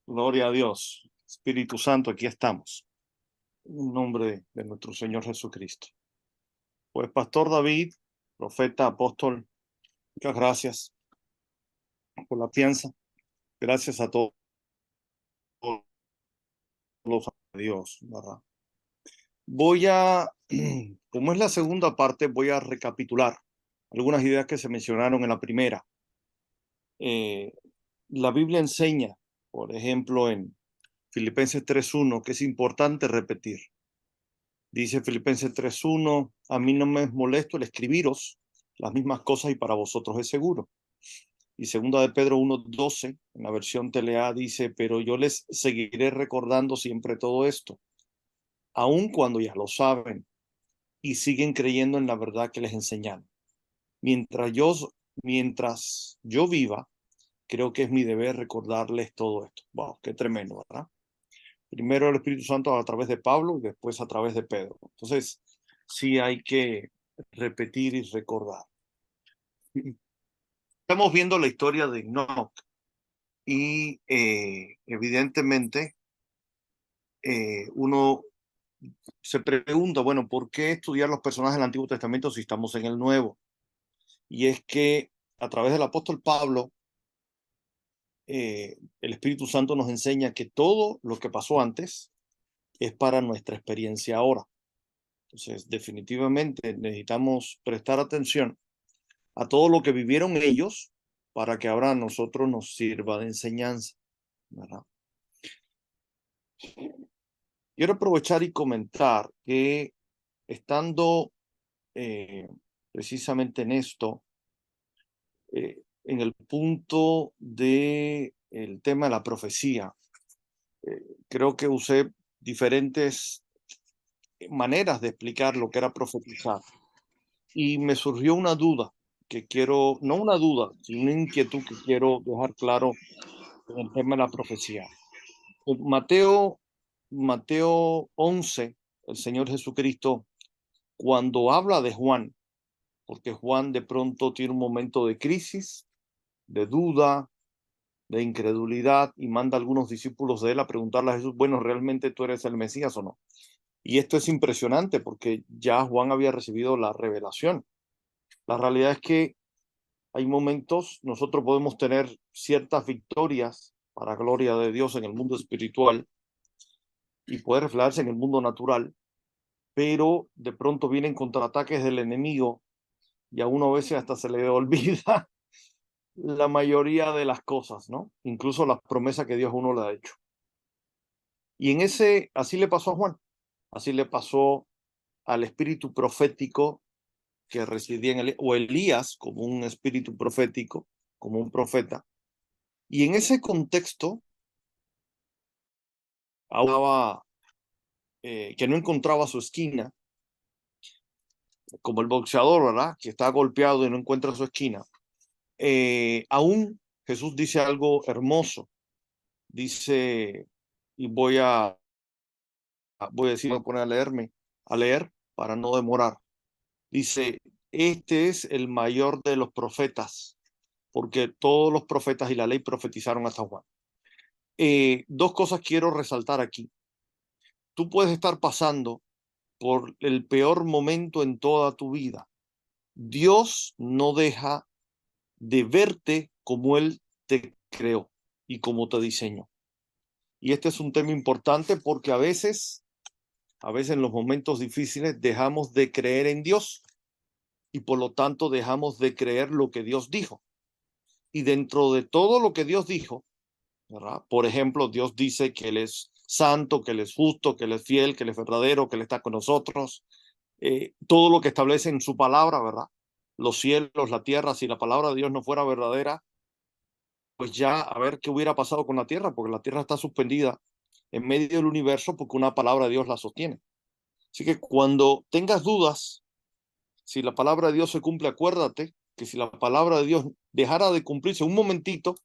Gloria a Dios. Espíritu Santo, aquí estamos. En el nombre de nuestro Señor Jesucristo. Pues, Pastor David, profeta, apóstol, muchas gracias por la fianza. Gracias a todos los de Dios, ¿verdad? Como es la segunda parte, voy a recapitular algunas ideas que se mencionaron en la primera. La Biblia enseña, por ejemplo, en Filipenses 3:1, que es importante repetir. Dice Filipenses 3:1, a mí no me es molesto el escribiros las mismas cosas y para vosotros es seguro. Y segunda de Pedro 1:12, en la versión TLA, dice, pero yo les seguiré recordando siempre todo esto, aun cuando ya lo saben y siguen creyendo en la verdad que les enseñaron. Mientras yo viva, creo que es mi deber recordarles todo esto. Wow, qué tremendo, ¿verdad? Primero el Espíritu Santo a través de Pablo y después a través de Pedro. Entonces, sí hay que repetir y recordar. Estamos viendo la historia de Enoch y evidentemente uno se pregunta, bueno, ¿por qué estudiar los personajes del Antiguo Testamento si estamos en el Nuevo? Y es que a través del apóstol Pablo, el Espíritu Santo nos enseña que todo lo que pasó antes es para nuestra experiencia ahora. Entonces, definitivamente necesitamos prestar atención a todo lo que vivieron ellos para que ahora a nosotros nos sirva de enseñanza, ¿verdad? Quiero aprovechar y comentar que estando precisamente en esto, en el punto de el tema de la profecía, creo que usé diferentes maneras de explicar lo que era profetizar y me surgió una duda que quiero, no una duda, sino una inquietud que quiero dejar claro en el tema de la profecía. En Mateo 11, el Señor Jesucristo, cuando habla de Juan, porque Juan de pronto tiene un momento de crisis, de duda, de incredulidad, y manda a algunos discípulos de él a preguntarle a Jesús, bueno, ¿realmente tú eres el Mesías o no? Y esto es impresionante porque ya Juan había recibido la revelación. La realidad es que hay momentos, nosotros podemos tener ciertas victorias para gloria de Dios en el mundo espiritual y poder reflejarse en el mundo natural, pero de pronto vienen contraataques del enemigo y a uno a veces hasta se le olvida la mayoría de las cosas, ¿no? Incluso las promesas que Dios a uno le ha hecho. Y así le pasó a Juan, así le pasó al espíritu profético que residía en él, o Elías como un espíritu profético, como un profeta. Y en ese contexto, hablaba que no encontraba su esquina, como el boxeador, ¿verdad? Que está golpeado y no encuentra su esquina. Aún Jesús dice algo hermoso. Dice, y voy a decir, voy a poner a leer para no demorar. Dice, este es el mayor de los profetas, porque todos los profetas y la ley profetizaron hasta Juan. Dos cosas quiero resaltar aquí. Tú puedes estar pasando por el peor momento en toda tu vida. Dios no deja de verte como Él te creó y como te diseñó. Y este es un tema importante porque a veces en los momentos difíciles dejamos de creer en Dios y por lo tanto dejamos de creer lo que Dios dijo. Y dentro de todo lo que Dios dijo, ¿verdad? Por ejemplo, Dios dice que Él es santo, que Él es justo, que Él es fiel, que Él es verdadero, que Él está con nosotros. Todo lo que establece en su palabra, ¿verdad? Los cielos, la tierra, si la palabra de Dios no fuera verdadera, pues ya a ver qué hubiera pasado con la tierra, porque la tierra está suspendida en medio del universo porque una palabra de Dios la sostiene. Así que cuando tengas dudas, si la palabra de Dios se cumple, acuérdate que si la palabra de Dios dejara de cumplirse un momentito,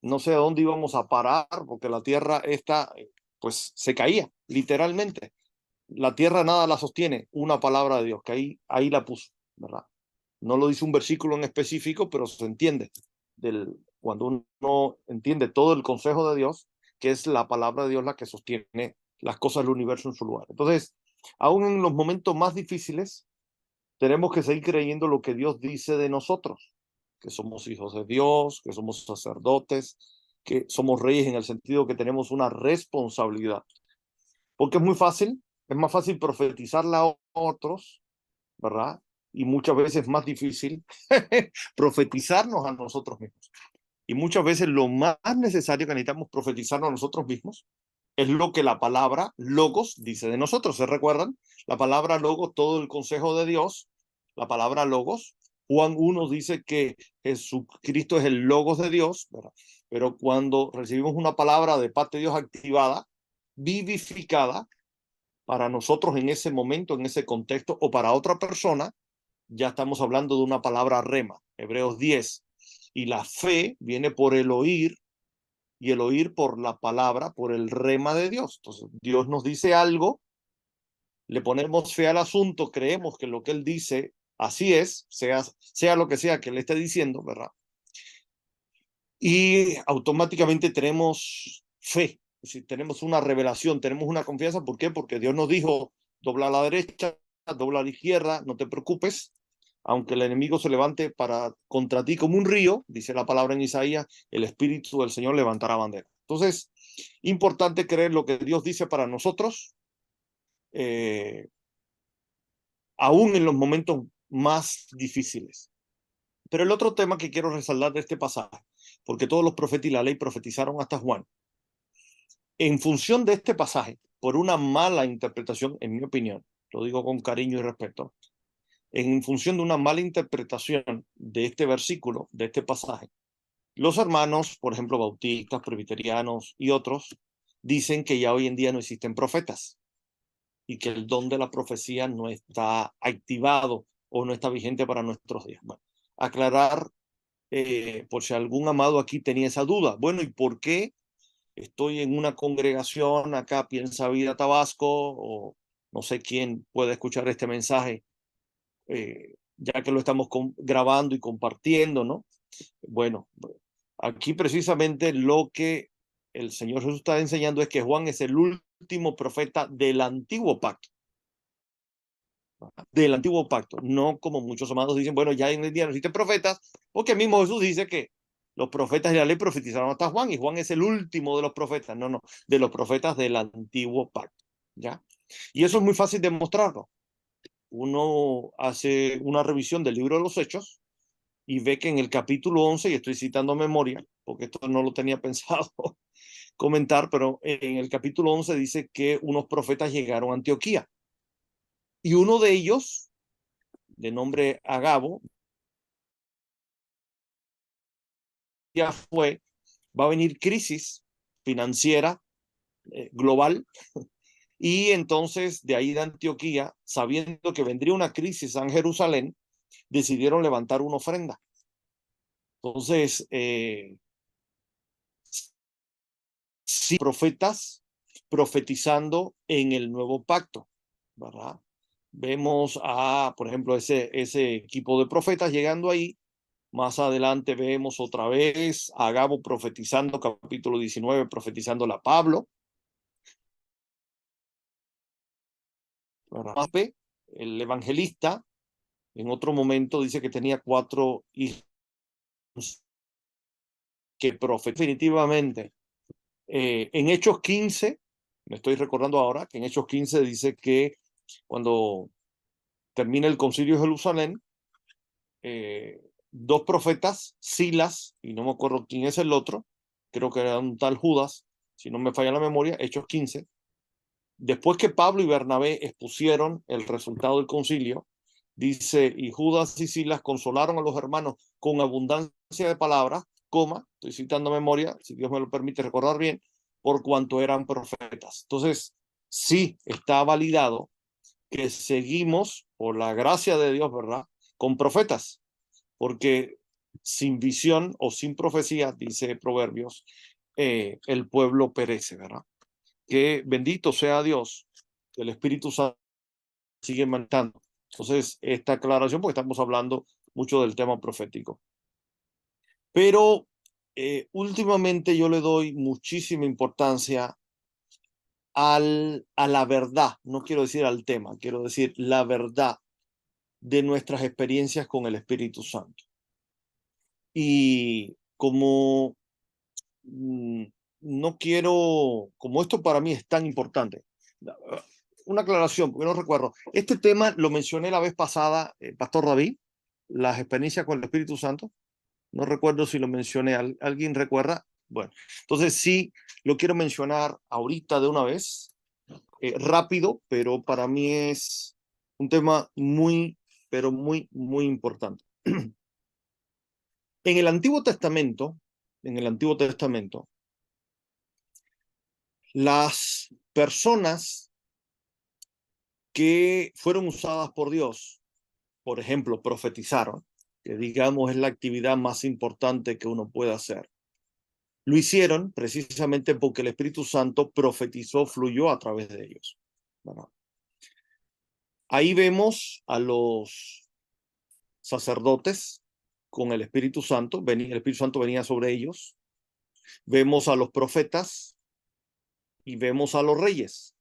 no sé a dónde íbamos a parar, porque la tierra está, pues se caía, literalmente. La tierra nada la sostiene, una palabra de Dios, que ahí la puso, ¿verdad? No lo dice un versículo en específico, pero se entiende cuando uno entiende todo el consejo de Dios, que es la palabra de Dios la que sostiene las cosas del universo en su lugar. Entonces, aún en los momentos más difíciles, tenemos que seguir creyendo lo que Dios dice de nosotros, que somos hijos de Dios, que somos sacerdotes, que somos reyes en el sentido que tenemos una responsabilidad. Porque es más fácil profetizarle a otros, ¿verdad? Y muchas veces más difícil profetizarnos a nosotros mismos. Y muchas veces lo más necesario que necesitamos profetizarnos a nosotros mismos es lo que la palabra logos dice de nosotros. ¿Se recuerdan? La palabra logos, todo el consejo de Dios, la palabra logos. Juan 1 dice que Jesucristo es el logos de Dios, ¿verdad? Pero cuando recibimos una palabra de parte de Dios activada, vivificada, para nosotros en ese momento, en ese contexto, o para otra persona, ya estamos hablando de una palabra rema, Hebreos 10. Y la fe viene por el oír, y el oír por la palabra, por el rema de Dios. Entonces, Dios nos dice algo, le ponemos fe al asunto, creemos que lo que Él dice así es, sea lo que sea que Él esté diciendo, ¿verdad? Y automáticamente tenemos fe, si tenemos una revelación, tenemos una confianza. ¿Por qué? Porque Dios nos dijo, dobla a la derecha, dobla a la izquierda, no te preocupes, aunque el enemigo se levante contra ti como un río, dice la palabra en Isaías, el Espíritu del Señor levantará bandera. Entonces, importante creer lo que Dios dice para nosotros, eh, aún en los momentos más difíciles. Pero el otro tema que quiero resaltar de este pasaje, porque todos los profetas y la ley profetizaron hasta Juan, en función de este pasaje, por una mala interpretación, en mi opinión, lo digo con cariño y respeto, en función de una mala interpretación de este versículo, de este pasaje, los hermanos, por ejemplo, bautistas, presbiterianos y otros, dicen que ya hoy en día no existen profetas y que el don de la profecía no está activado o no está vigente para nuestros días. Bueno, aclarar, por si algún amado aquí tenía esa duda. Bueno, ¿y por qué estoy en una congregación acá, Piensa Vida Tabasco, o no sé quién puede escuchar este mensaje, ya que lo estamos grabando y compartiendo, ¿no? Bueno, aquí precisamente lo que el Señor Jesús está enseñando es que Juan es el último profeta del antiguo pacto. Del antiguo pacto, no como muchos amados dicen, bueno, ya en el día no existen profetas, porque mismo Jesús dice que los profetas de la ley profetizaron hasta Juan, y Juan es el último de los profetas, no, de los profetas del antiguo pacto, ¿ya? Y eso es muy fácil de demostrarlo. Uno hace una revisión del libro de los Hechos y ve que en el capítulo 11, y estoy citando a memoria, porque esto no lo tenía pensado comentar, pero en el capítulo 11 dice que unos profetas llegaron a Antioquía, y uno de ellos, de nombre Agabo, ya va a venir crisis financiera global, y entonces de ahí de Antioquía, sabiendo que vendría una crisis en Jerusalén, decidieron levantar una ofrenda. Entonces, sí, profetas profetizando en el nuevo pacto, ¿verdad? Vemos por ejemplo, ese equipo de profetas llegando ahí. Más adelante vemos otra vez a Agabo profetizando, capítulo 19, profetizando a Pablo. El evangelista, en otro momento dice que tenía 4 hijos que definitivamente. En Hechos 15, me estoy recordando ahora que en Hechos 15 dice que cuando termina el concilio de Jerusalén, 2 profetas, Silas, y no me acuerdo quién es el otro, creo que era un tal Judas, si no me falla la memoria, Hechos 15, después que Pablo y Bernabé expusieron el resultado del concilio, dice, y Judas y Silas consolaron a los hermanos con abundancia de palabras, estoy citando memoria, si Dios me lo permite recordar bien, por cuanto eran profetas. Entonces, sí está validado que seguimos, por la gracia de Dios, ¿verdad?, con profetas, porque sin visión o sin profecía, dice Proverbios, el pueblo perece, ¿verdad? Que bendito sea Dios, que el Espíritu Santo sigue mandando. Entonces, esta aclaración, porque estamos hablando mucho del tema profético. Pero últimamente yo le doy muchísima importancia a la verdad, no quiero decir al tema, quiero decir la verdad de nuestras experiencias con el Espíritu Santo. Y como mm, no quiero, como esto para mí es tan importante, una aclaración, porque no recuerdo. Este tema lo mencioné la vez pasada, Pastor David, las experiencias con el Espíritu Santo. No recuerdo si lo mencioné. ¿Alguien recuerda? Bueno, entonces sí, lo quiero mencionar ahorita de una vez, rápido, pero para mí es un tema muy, pero muy, muy importante. En el Antiguo Testamento, en el Antiguo Testamento, las personas que fueron usadas por Dios, por ejemplo, profetizaron, que digamos es la actividad más importante que uno puede hacer. Lo hicieron precisamente porque el Espíritu Santo profetizó, fluyó a través de ellos. Bueno, ahí vemos a los sacerdotes con el Espíritu Santo, el Espíritu Santo venía sobre ellos. Vemos a los profetas y vemos a los reyes.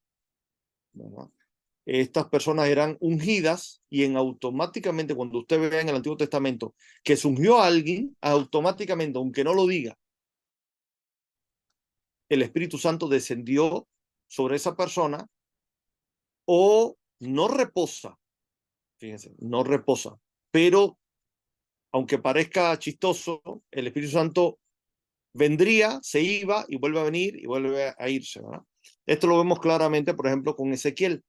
¿Verdad? Estas personas eran ungidas y automáticamente cuando usted vea en el Antiguo Testamento que se ungió a alguien, automáticamente, aunque no lo diga, el Espíritu Santo descendió sobre esa persona o no reposa, fíjense, no reposa, pero aunque parezca chistoso, el Espíritu Santo vendría, se iba y vuelve a venir y vuelve a irse, ¿verdad? Esto lo vemos claramente, por ejemplo, con Ezequiel.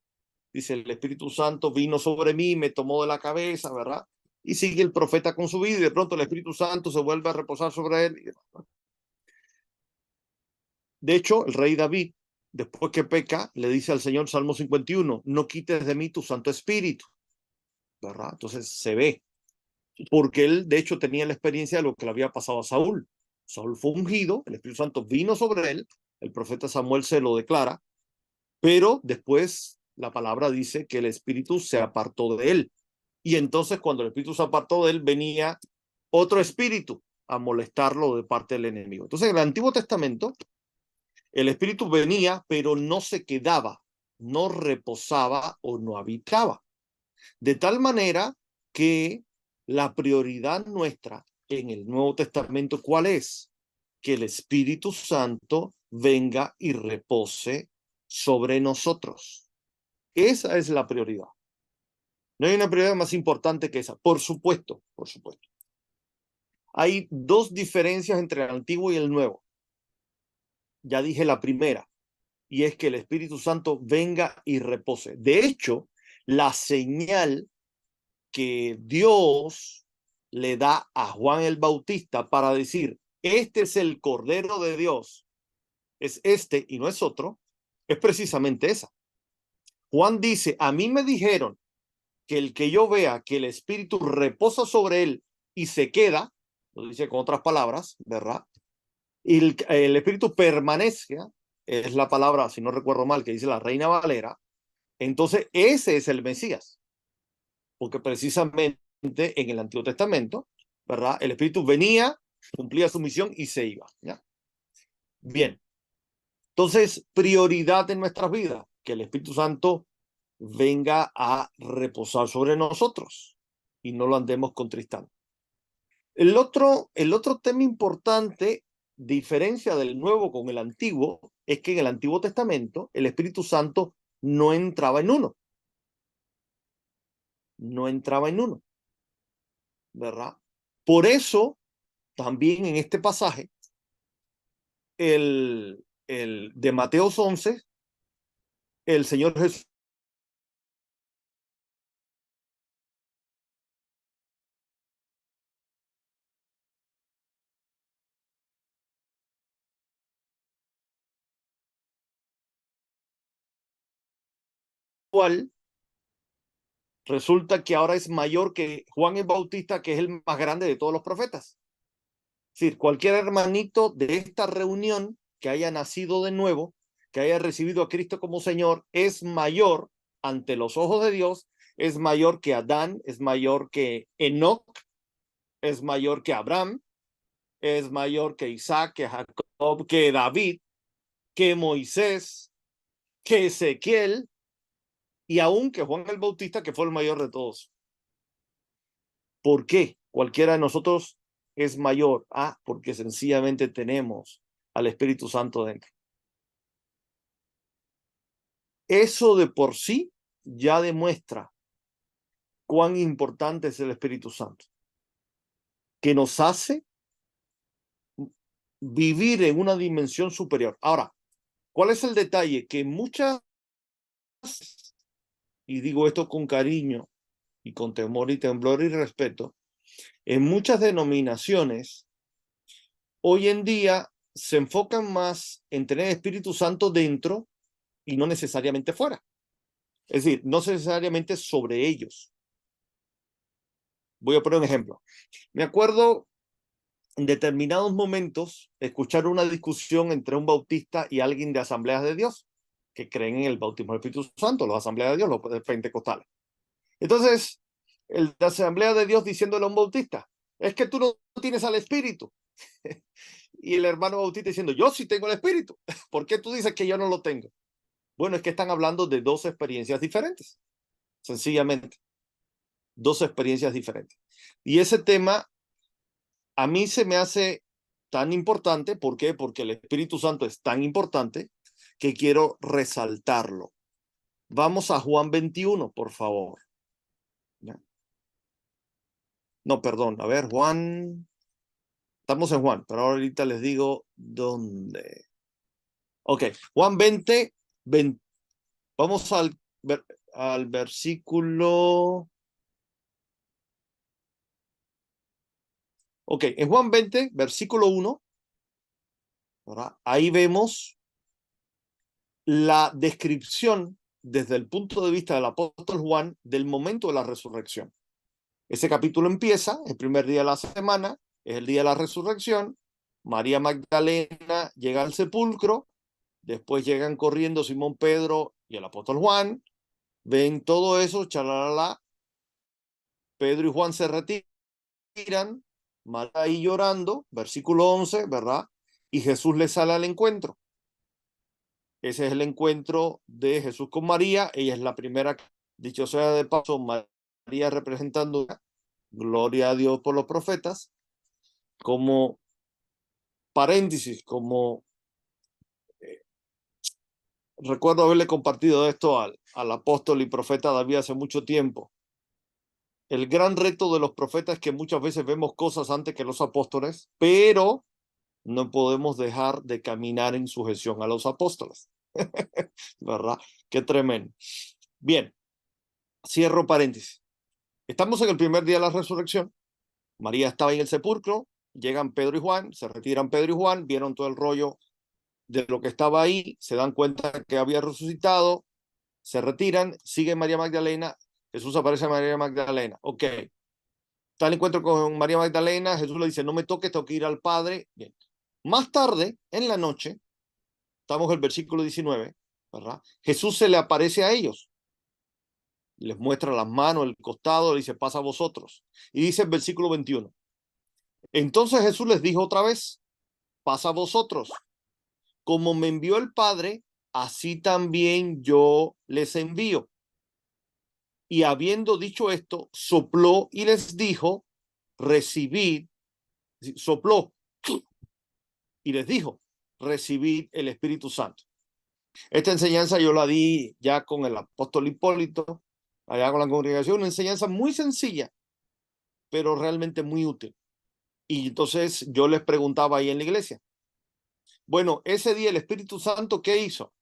Dice, el Espíritu Santo vino sobre mí, me tomó de la cabeza, ¿verdad? Y sigue el profeta con su vida y de pronto el Espíritu Santo se vuelve a reposar sobre él. De hecho, el rey David, después que peca, le dice al Señor, Salmo 51, no quites de mí tu Santo Espíritu, ¿verdad? Entonces se ve, porque él de hecho tenía la experiencia de lo que le había pasado a Saúl. Saúl fue ungido, el Espíritu Santo vino sobre él, el profeta Samuel se lo declara, pero después la palabra dice que el Espíritu se apartó de él. Y entonces cuando el Espíritu se apartó de él, venía otro espíritu a molestarlo de parte del enemigo. Entonces en el Antiguo Testamento, el Espíritu venía, pero no se quedaba, no reposaba o no habitaba. De tal manera que la prioridad nuestra en el Nuevo Testamento, ¿cuál es? Que el Espíritu Santo venga y repose sobre nosotros. Esa es la prioridad. No hay una prioridad más importante que esa, por supuesto, por supuesto. Hay dos diferencias entre el Antiguo y el Nuevo. Ya dije la primera, y es que el Espíritu Santo venga y repose. De hecho, la señal que Dios le da a Juan el Bautista para decir, este es el Cordero de Dios, es este y no es otro, es precisamente esa. Juan dice, a mí me dijeron que el que yo vea que el Espíritu reposa sobre él y se queda, lo dice con otras palabras, ¿verdad? Y el Espíritu permanezca, es la palabra, si no recuerdo mal, que dice la Reina Valera, entonces ese es el Mesías, porque precisamente en el Antiguo Testamento, ¿verdad? El Espíritu venía, cumplía su misión y se iba, ¿ya? Bien, entonces prioridad en nuestras vidas, que el Espíritu Santo venga a reposar sobre nosotros y no lo andemos contristando. El otro tema importante, diferencia del nuevo con el antiguo, es que en el Antiguo Testamento el Espíritu Santo no entraba en uno. No entraba en uno, ¿verdad? Por eso, también en este pasaje, el de Mateo 11, el Señor Jesús resulta que ahora es mayor que Juan el Bautista, que es el más grande de todos los profetas. Es decir, cualquier hermanito de esta reunión que haya nacido de nuevo, que haya recibido a Cristo como Señor, es mayor ante los ojos de Dios, es mayor que Adán, es mayor que Enoc, es mayor que Abraham, es mayor que Isaac, que Jacob, que David, que Moisés, que Ezequiel y aún que Juan el Bautista, que fue el mayor de todos. ¿Por qué? Cualquiera de nosotros es mayor. Porque sencillamente tenemos al Espíritu Santo dentro. Eso de por sí ya demuestra cuán importante es el Espíritu Santo, que nos hace vivir en una dimensión superior. Ahora, ¿cuál es el detalle? Que muchas, y digo esto con cariño y con temor y temblor y respeto, en muchas denominaciones hoy en día se enfocan más en tener el Espíritu Santo dentro y no necesariamente fuera. Es decir, no necesariamente sobre ellos. Voy a poner un ejemplo. Me acuerdo en determinados momentos escuchar una discusión entre un bautista y alguien de Asambleas de Dios, que creen en el bautismo del Espíritu Santo, los Asambleas de Dios, los pentecostales. Entonces, el de Asamblea de Dios diciéndole a un bautista, es que tú no tienes al Espíritu. Y el hermano bautista diciendo, yo sí tengo el Espíritu. ¿Por qué tú dices que yo no lo tengo? Bueno, es que están hablando de dos experiencias diferentes, sencillamente. Dos experiencias diferentes. Y ese tema a mí se me hace tan importante. ¿Por qué? Porque el Espíritu Santo es tan importante que quiero resaltarlo. Vamos a Juan 21, por favor. ¿Ya? No, perdón. A ver, Juan. Estamos en Juan, pero ahorita les digo dónde. Ok, Juan 20, 20. Vamos al versículo. Ok, en Juan 20, versículo 1, ¿verdad? Ahí vemos la descripción desde el punto de vista del apóstol Juan del momento de la resurrección. Ese capítulo empieza el primer día de la semana, es el día de la resurrección. María Magdalena llega al sepulcro, después llegan corriendo Simón Pedro y el apóstol Juan, ven todo eso, chalalala, Pedro y Juan se retiran, María ahí llorando, versículo 11, ¿verdad? Y Jesús les sale al encuentro. Ese es el encuentro de Jesús con María. Ella es la primera, dicho sea de paso, María representando, gloria a Dios por los profetas, como paréntesis, como recuerdo haberle compartido esto al apóstol y profeta David hace mucho tiempo. El gran reto de los profetas es que muchas veces vemos cosas antes que los apóstoles, pero no podemos dejar de caminar en sujeción a los apóstoles. ¿Verdad? Qué tremendo. Bien, cierro paréntesis. Estamos en el primer día de la resurrección. María estaba en el sepulcro, llegan Pedro y Juan, se retiran Pedro y Juan, vieron todo el rollo de lo que estaba ahí, se dan cuenta que había resucitado, se retiran, sigue María Magdalena, Jesús aparece a María Magdalena. Ok, está el encuentro con María Magdalena, Jesús le dice, no me toques, tengo que ir al Padre. Bien. Más tarde, en la noche, estamos en el versículo 19, ¿verdad? Jesús se le aparece a ellos, les muestra las manos, el costado, le dice, pasa a vosotros. Y dice el versículo 21, entonces Jesús les dijo otra vez, pasa a vosotros. Como me envió el Padre, así también yo les envío. Y habiendo dicho esto, sopló y les dijo, recibid, sopló y les dijo, recibid el Espíritu Santo. Esta enseñanza yo la di ya con el apóstol Hipólito, allá con la congregación, una enseñanza muy sencilla, pero realmente muy útil. Y entonces yo les preguntaba ahí en la iglesia, bueno, ese día el Espíritu Santo, ¿qué hizo?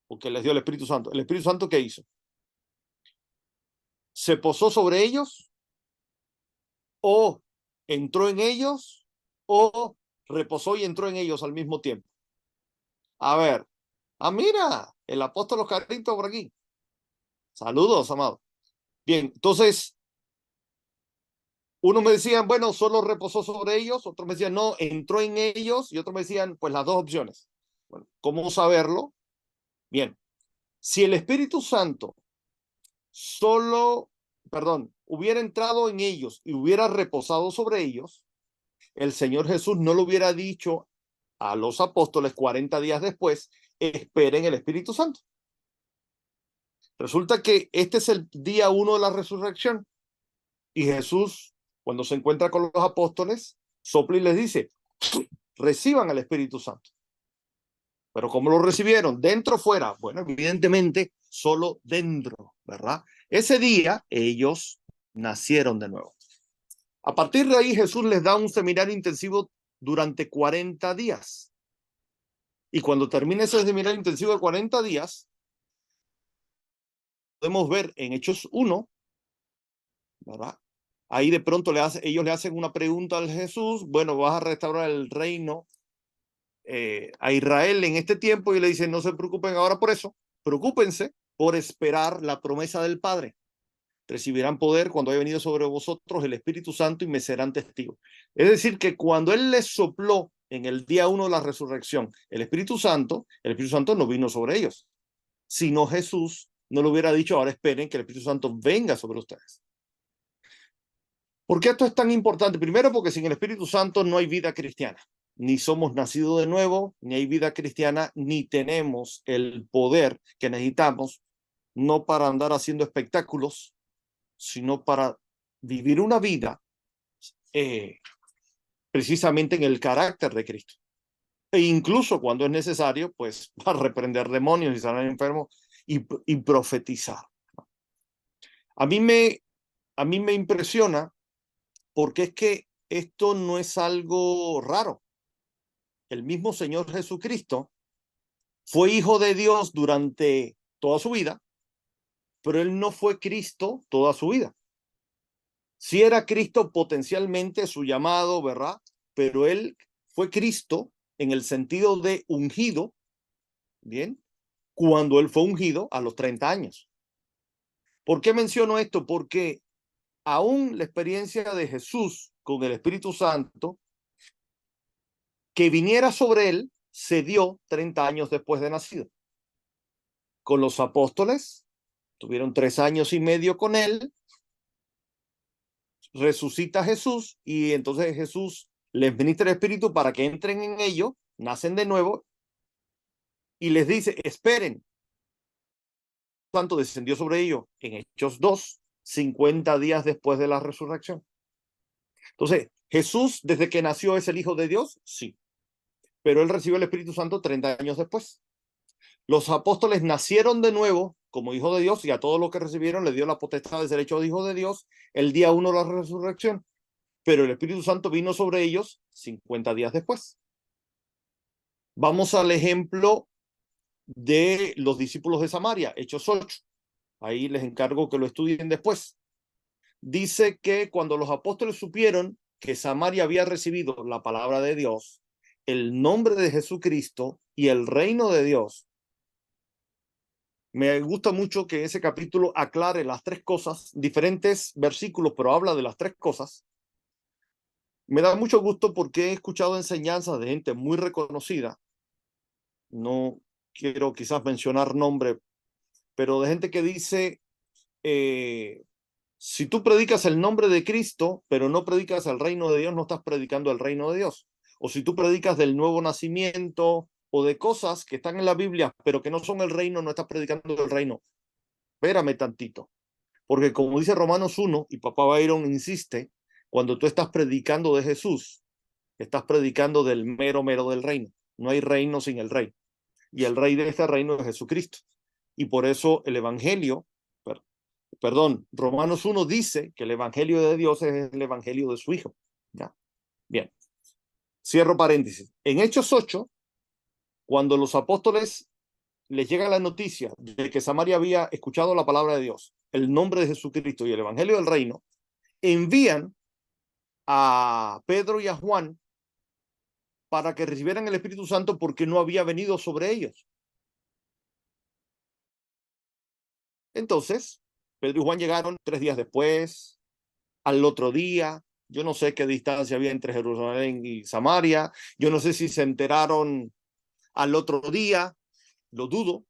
Porque les dio el Espíritu Santo. ¿El Espíritu Santo qué hizo? ¿Se posó sobre ellos? ¿O entró en ellos? ¿O reposó y entró en ellos al mismo tiempo? A ver, mira, el apóstol Oscarito por aquí. Saludos, amado. Bien, entonces, unos me decían, bueno, solo reposó sobre ellos, otros me decían, no, entró en ellos, y otros me decían, pues las dos opciones. Bueno, ¿cómo saberlo? Bien, si el Espíritu Santo solo, perdón, hubiera entrado en ellos y hubiera reposado sobre ellos, el Señor Jesús no lo hubiera dicho a los apóstoles 40 días después, esperen el Espíritu Santo. Resulta que este es el día 1 de la resurrección y Jesús, cuando se encuentra con los apóstoles, sopla y les dice, reciban el Espíritu Santo. Pero ¿cómo lo recibieron? ¿Dentro o fuera? Bueno, evidentemente, solo dentro, ¿verdad? Ese día ellos nacieron de nuevo. A partir de ahí, Jesús les da un seminario intensivo durante 40 días. Y cuando termine ese seminario intensivo de 40 días, podemos ver en Hechos 1, ¿verdad? Ahí de pronto ellos le hacen una pregunta al Jesús, bueno, vas a restaurar el reino a Israel en este tiempo, y le dicen, no se preocupen ahora por eso, preocúpense por esperar la promesa del Padre. Recibirán poder cuando haya venido sobre vosotros el Espíritu Santo y me serán testigos. Es decir, que cuando Él les sopló en el día 1 de la resurrección el Espíritu Santo no vino sobre ellos, sino Jesús no le hubiera dicho, ahora esperen que el Espíritu Santo venga sobre ustedes. ¿Por qué esto es tan importante? Primero, porque sin el Espíritu Santo no hay vida cristiana. Ni somos nacidos de nuevo, ni hay vida cristiana, ni tenemos el poder que necesitamos, no para andar haciendo espectáculos, sino para vivir una vida precisamente en el carácter de Cristo. E incluso cuando es necesario, pues para reprender demonios y sanar enfermos y profetizar. A mí me impresiona porque es que esto no es algo raro. El mismo Señor Jesucristo fue hijo de Dios durante toda su vida, pero él no fue Cristo toda su vida. Sí era Cristo potencialmente su llamado, ¿verdad? Pero él fue Cristo en el sentido de ungido, ¿bien? Cuando él fue ungido a los 30 años. ¿Por qué menciono esto? Porque aún la experiencia de Jesús con el Espíritu Santo, que viniera sobre él, se dio 30 años después de nacido. Con los apóstoles, tuvieron 3 años y medio con él, resucita Jesús y entonces Jesús les ministra el Espíritu para que entren en ello, nacen de nuevo y les dice, esperen. Santo descendió sobre ellos en Hechos 2, 50 días después de la resurrección. Entonces, Jesús desde que nació es el Hijo de Dios, sí, pero él recibió el Espíritu Santo 30 años después. Los apóstoles nacieron de nuevo como hijos de Dios y a todos los que recibieron les dio la potestad de ser hechos hijos de Dios el día 1 de la resurrección, pero el Espíritu Santo vino sobre ellos 50 días después. Vamos al ejemplo de los discípulos de Samaria, Hechos 8. Ahí les encargo que lo estudien después. Dice que cuando los apóstoles supieron que Samaria había recibido la palabra de Dios, el nombre de Jesucristo y el reino de Dios, me gusta mucho que ese capítulo aclare las tres cosas, diferentes versículos, pero habla de las tres cosas. Me da mucho gusto porque he escuchado enseñanzas de gente muy reconocida. No quiero quizás mencionar nombre, pero de gente que dice, si tú predicas el nombre de Cristo, pero no predicas el reino de Dios, no estás predicando el reino de Dios. O si tú predicas del nuevo nacimiento o de cosas que están en la Biblia, pero que no son el reino, no estás predicando el reino. Espérame tantito. Porque como dice Romanos 1, y Papá Byron insiste, cuando tú estás predicando de Jesús, estás predicando del mero del reino. No hay reino sin el rey. Y el rey de este reino es Jesucristo. Y por eso el evangelio, Romanos 1 dice que el evangelio de Dios es el evangelio de su Hijo. ¿Ya? Bien. Cierro paréntesis. En Hechos 8, cuando los apóstoles les llega la noticia de que Samaria había escuchado la palabra de Dios, el nombre de Jesucristo y el evangelio del reino, envían a Pedro y a Juan para que recibieran el Espíritu Santo porque no había venido sobre ellos. Entonces, Pedro y Juan llegaron 3 días después, al otro día. Yo no sé qué distancia había entre Jerusalén y Samaria. Yo no sé si se enteraron al otro día. Lo dudo,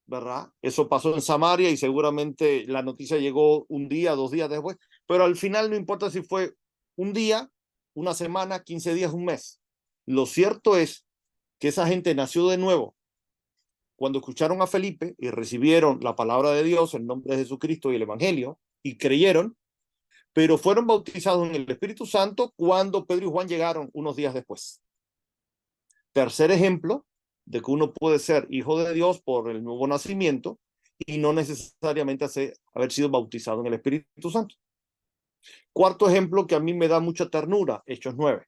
¿verdad? Eso pasó en Samaria y seguramente la noticia llegó un día, 2 días después. Pero al final no importa si fue un día una semana, 15 días, un mes. Lo cierto es que esa gente nació de nuevo cuando escucharon a Felipe y recibieron la palabra de Dios, el nombre de Jesucristo y el Evangelio, y creyeron, pero fueron bautizados en el Espíritu Santo cuando Pedro y Juan llegaron unos días después. Tercer ejemplo de que uno puede ser hijo de Dios por el nuevo nacimiento y no necesariamente haber sido bautizado en el Espíritu Santo. Cuarto ejemplo que a mí me da mucha ternura, Hechos 9.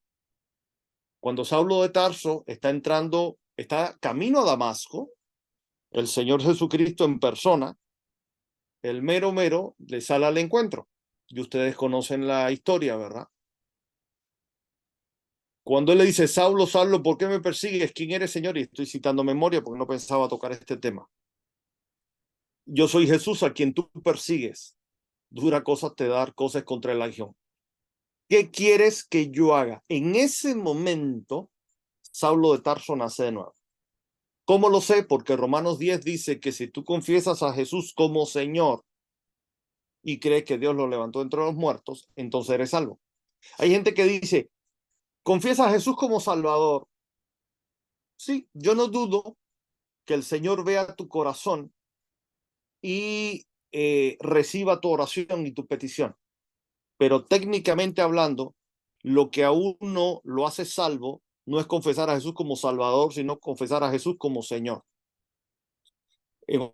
Cuando Saulo de Tarso está camino a Damasco, el Señor Jesucristo en persona, el mero mero, le sale al encuentro. Y ustedes conocen la historia, ¿verdad? Cuando él le dice, Saulo, Saulo, ¿por qué me persigues? ¿Quién eres, Señor? Y estoy citando memoria porque no pensaba tocar este tema. Yo soy Jesús a quien tú persigues. Dura cosas te dar cosas contra el aguijón. ¿Qué quieres que yo haga? En ese momento, Saulo de Tarso nace de nuevo. ¿Cómo lo sé? Porque Romanos 10 dice que si tú confiesas a Jesús como Señor y crees que Dios lo levantó entre los muertos, entonces eres salvo. Hay gente que dice, confiesa a Jesús como Salvador. Sí, yo no dudo que el Señor vea tu corazón y reciba tu oración y tu petición. Pero técnicamente hablando, lo que a uno lo hace salvo no es confesar a Jesús como Salvador, sino confesar a Jesús como Señor. En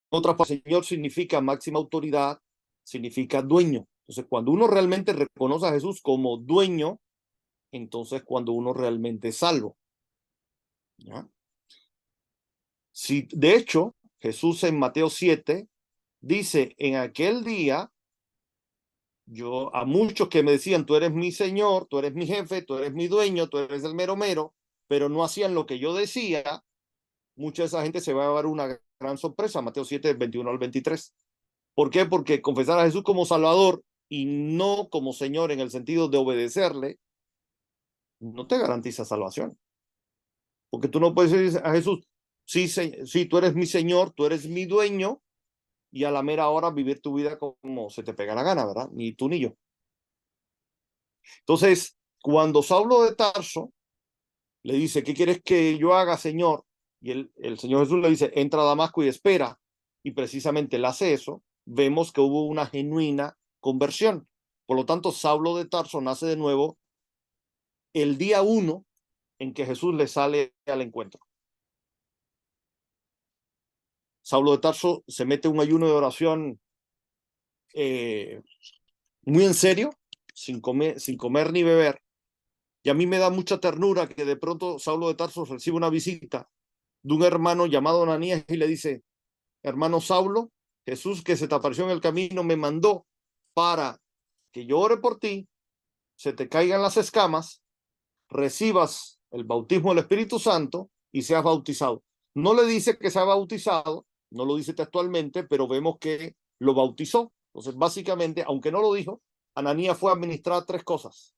otras palabras, Señor significa máxima autoridad, significa dueño. Entonces, cuando uno realmente reconoce a Jesús como dueño, entonces cuando uno realmente es salvo. ¿Ya? Si, de hecho, Jesús en Mateo 7 dice, en aquel día, yo a muchos que me decían, tú eres mi Señor, tú eres mi jefe, tú eres mi dueño, tú eres el mero mero, pero no hacían lo que yo decía, mucha de esa gente se va a llevar una gran sorpresa. Mateo 7, 21 al 23. ¿Por qué? Porque confesar a Jesús como Salvador y no como Señor en el sentido de obedecerle, no te garantiza salvación. Porque tú no puedes decir a Jesús, sí, sí, tú eres mi Señor, tú eres mi dueño, y a la mera hora vivir tu vida como se te pega la gana, ¿verdad? Ni tú ni yo. Entonces, cuando Saulo de Tarso le dice, ¿qué quieres que yo haga, Señor? Y el Señor Jesús le dice, entra a Damasco y espera. Y precisamente él hace eso, vemos que hubo una genuina conversión. Por lo tanto, Saulo de Tarso nace de nuevo el día 1 en que Jesús le sale al encuentro. Saulo de Tarso se mete en un ayuno de oración muy en serio, sin comer ni beber. Y a mí me da mucha ternura que de pronto Saulo de Tarso recibe una visita de un hermano llamado Ananías y le dice, hermano Saulo, Jesús que se te apareció en el camino me mandó para que yo ore por ti, se te caigan las escamas, recibas el bautismo del Espíritu Santo y seas bautizado. No le dice que sea bautizado, no lo dice textualmente, pero vemos que lo bautizó. Entonces, básicamente, aunque no lo dijo, Ananías fue a administrar tres cosas.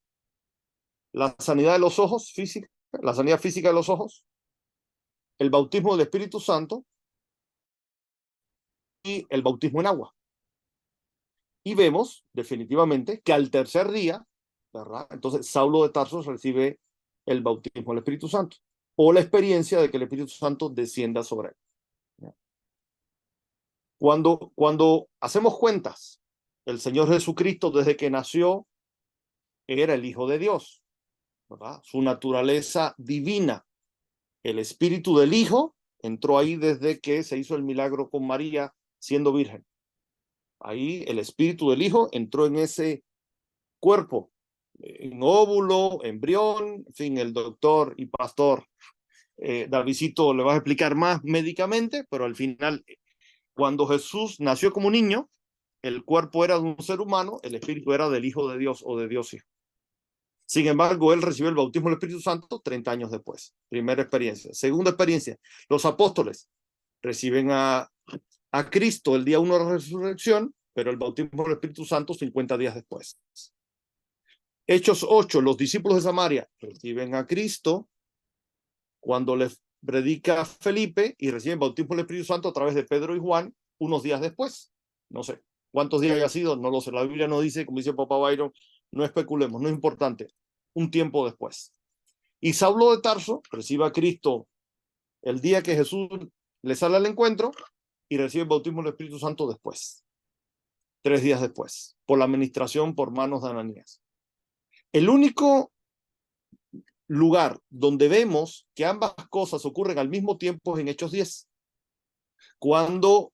La sanidad de los ojos física, la sanidad física de los ojos, el bautismo del Espíritu Santo y el bautismo en agua. Y vemos definitivamente que al tercer día, ¿verdad? Entonces Saulo de Tarso recibe el bautismo del Espíritu Santo o la experiencia de que el Espíritu Santo descienda sobre él. ¿Ya? Cuando hacemos cuentas, el Señor Jesucristo desde que nació era el Hijo de Dios, ¿verdad? Su naturaleza divina, el Espíritu del Hijo entró ahí desde que se hizo el milagro con María siendo virgen. Ahí el Espíritu del Hijo entró en ese cuerpo, en óvulo, embrión, en fin, el doctor y pastor Davidcito le va a explicar más médicamente, pero al final, cuando Jesús nació como niño, el cuerpo era de un ser humano, el espíritu era del Hijo de Dios o de Dios Hijo. Sin embargo, él recibió el bautismo del Espíritu Santo 30 años después. Primera experiencia. Segunda experiencia, los apóstoles reciben a Cristo el día 1 de la resurrección, pero el bautismo del Espíritu Santo 50 días después. Hechos 8, los discípulos de Samaria reciben a Cristo cuando les predica Felipe y reciben bautismo del Espíritu Santo a través de Pedro y Juan unos días después. No sé cuántos días haya sido, no lo sé. La Biblia no dice, como dice Papá Byron, no especulemos, no es importante, un tiempo después. Y Saulo de Tarso recibe a Cristo el día que Jesús le sale al encuentro y recibe el bautismo del Espíritu Santo después, 3 días después, por la administración por manos de Ananías. El único lugar donde vemos que ambas cosas ocurren al mismo tiempo es en Hechos 10, cuando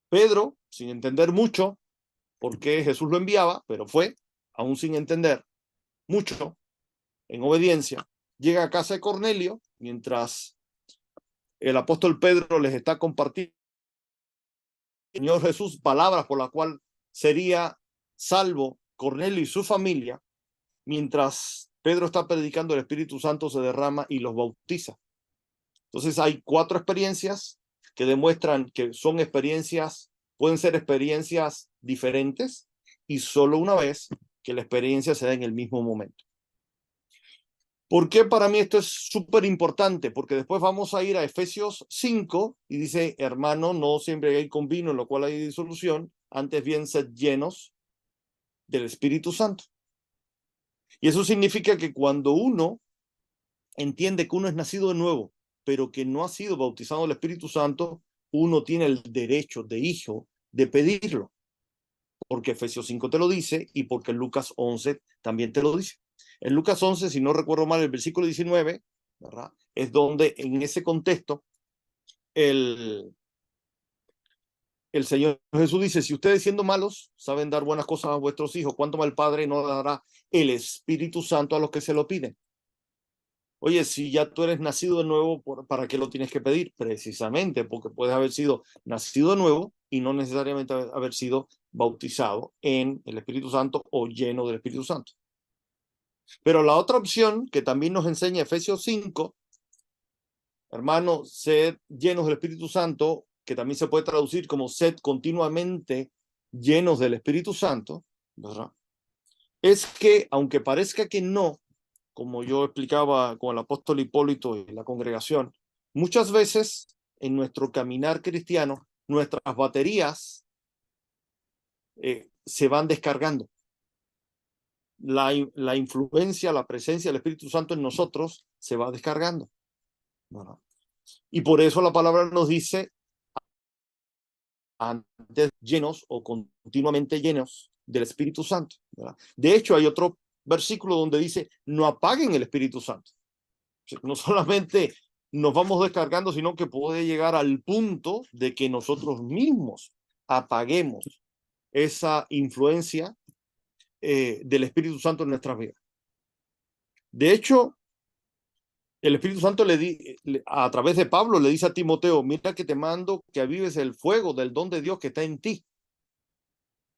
Pedro, sin entender mucho por qué Jesús lo enviaba, pero fue, aún sin entender mucho, en obediencia, llega a casa de Cornelio, mientras el apóstol Pedro les está compartiendo al Señor Jesús palabras por las cuales sería salvo Cornelio y su familia. Mientras Pedro está predicando, el Espíritu Santo se derrama y los bautiza. Entonces hay 4 experiencias que demuestran que son experiencias, pueden ser experiencias diferentes y solo una vez que la experiencia se da en el mismo momento. ¿Por qué para mí esto es súper importante? Porque después vamos a ir a Efesios 5 y dice, hermano, no siempre hay con vino en lo cual hay disolución, antes bien sed llenos del Espíritu Santo. Y eso significa que cuando uno entiende que uno es nacido de nuevo, pero que no ha sido bautizado en el Espíritu Santo, uno tiene el derecho de hijo de pedirlo, porque Efesios 5 te lo dice y porque Lucas 11 también te lo dice. En Lucas 11, si no recuerdo mal, el versículo 19, ¿verdad? Es donde en ese contexto el Señor Jesús dice, si ustedes siendo malos saben dar buenas cosas a vuestros hijos, ¿cuánto más el Padre no dará el Espíritu Santo a los que se lo piden? Oye, si ya tú eres nacido de nuevo, ¿para qué lo tienes que pedir? Precisamente porque puedes haber sido nacido de nuevo y no necesariamente haber sido bautizado en el Espíritu Santo o lleno del Espíritu Santo. Pero la otra opción que también nos enseña Efesios 5, hermanos, sed llenos del Espíritu Santo, que también se puede traducir como sed continuamente llenos del Espíritu Santo, ¿verdad? Es que, aunque parezca que no, como yo explicaba con el apóstol Hipólito y la congregación, muchas veces en nuestro caminar cristiano, nuestras baterías se van descargando. La influencia, la presencia del Espíritu Santo en nosotros se va descargando. ¿Verdad? Y por eso la palabra nos dice, antes llenos o continuamente llenos del Espíritu Santo. ¿Verdad? De hecho, hay otro versículo donde dice, no apaguen el Espíritu Santo. No solamente nos vamos descargando, sino que puede llegar al punto de que nosotros mismos apaguemos esa influencia del Espíritu Santo en nuestras vidas. De hecho, el Espíritu Santo a través de Pablo le dice a Timoteo, mira que te mando que avives el fuego del don de Dios que está en ti.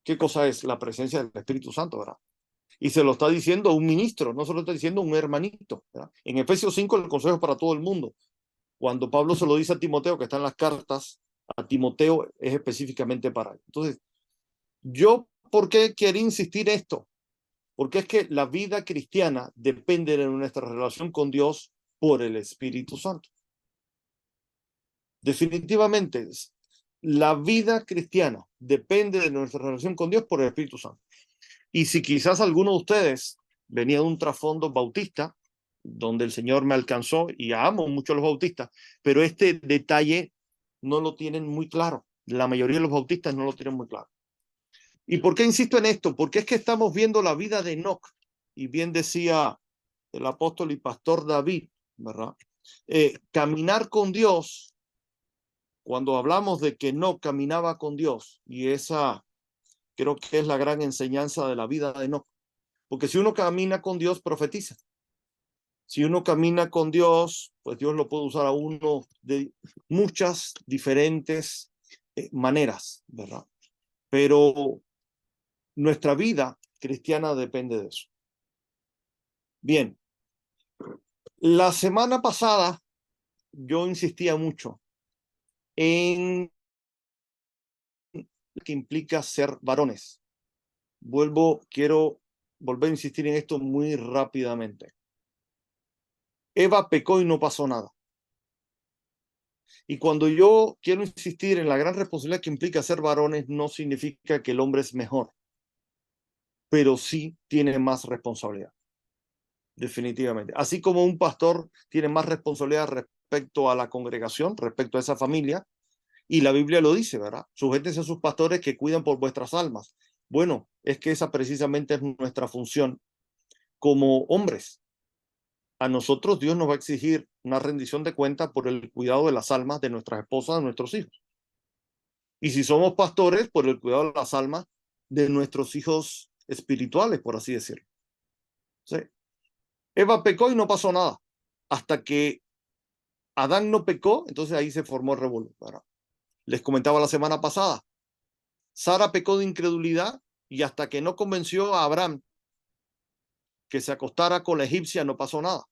¿Qué cosa es? La presencia del Espíritu Santo, ¿verdad? Y se lo está diciendo a un ministro, no se lo está diciendo a un hermanito, ¿verdad? En Efesios 5 el consejo es para todo el mundo. Cuando Pablo se lo dice a Timoteo, que está en las cartas, a Timoteo es específicamente para él. Entonces, yo, ¿por qué quiero insistir esto? Porque es que la vida cristiana depende de nuestra relación con Dios por el Espíritu Santo. Definitivamente, la vida cristiana depende de nuestra relación con Dios por el Espíritu Santo. Y si quizás alguno de ustedes venía de un trasfondo bautista, donde el Señor me alcanzó, y amo mucho a los bautistas, pero este detalle no lo tienen muy claro. La mayoría de los bautistas no lo tienen muy claro. ¿Y por qué insisto en esto? Porque es que estamos viendo la vida de Enoc, y bien decía el apóstol y pastor David, ¿verdad? Caminar con Dios, cuando hablamos de que no caminaba con Dios, y esa creo que es la gran enseñanza de la vida de Enoc, porque si uno camina con Dios, profetiza. Si uno camina con Dios, pues Dios lo puede usar a uno de muchas diferentes maneras, ¿verdad? Pero nuestra vida cristiana depende de eso. Bien, la semana pasada yo insistía mucho en que implica ser varones. Quiero volver a insistir en esto muy rápidamente. Eva pecó y no pasó nada. Y cuando yo quiero insistir en la gran responsabilidad que implica ser varones, no significa que el hombre es mejor. pero sí tiene más responsabilidad, definitivamente. Así como un pastor tiene más responsabilidad respecto a la congregación, respecto a esa familia, y la Biblia lo dice, ¿verdad? Sujétense a sus pastores que cuidan por vuestras almas. Bueno, es que esa precisamente es nuestra función como hombres. A nosotros Dios nos va a exigir una rendición de cuenta por el cuidado de las almas de nuestras esposas, de nuestros hijos. Y si somos pastores, por el cuidado de las almas de nuestros hijos espirituales, por así decirlo. ¿Sí? Eva pecó y no pasó nada. Hasta que Adán no pecó, entonces ahí se formó el revuelo. Les comentaba la semana pasada, Sara pecó de incredulidad y hasta que no convenció a Abraham que se acostara con la egipcia no pasó nada.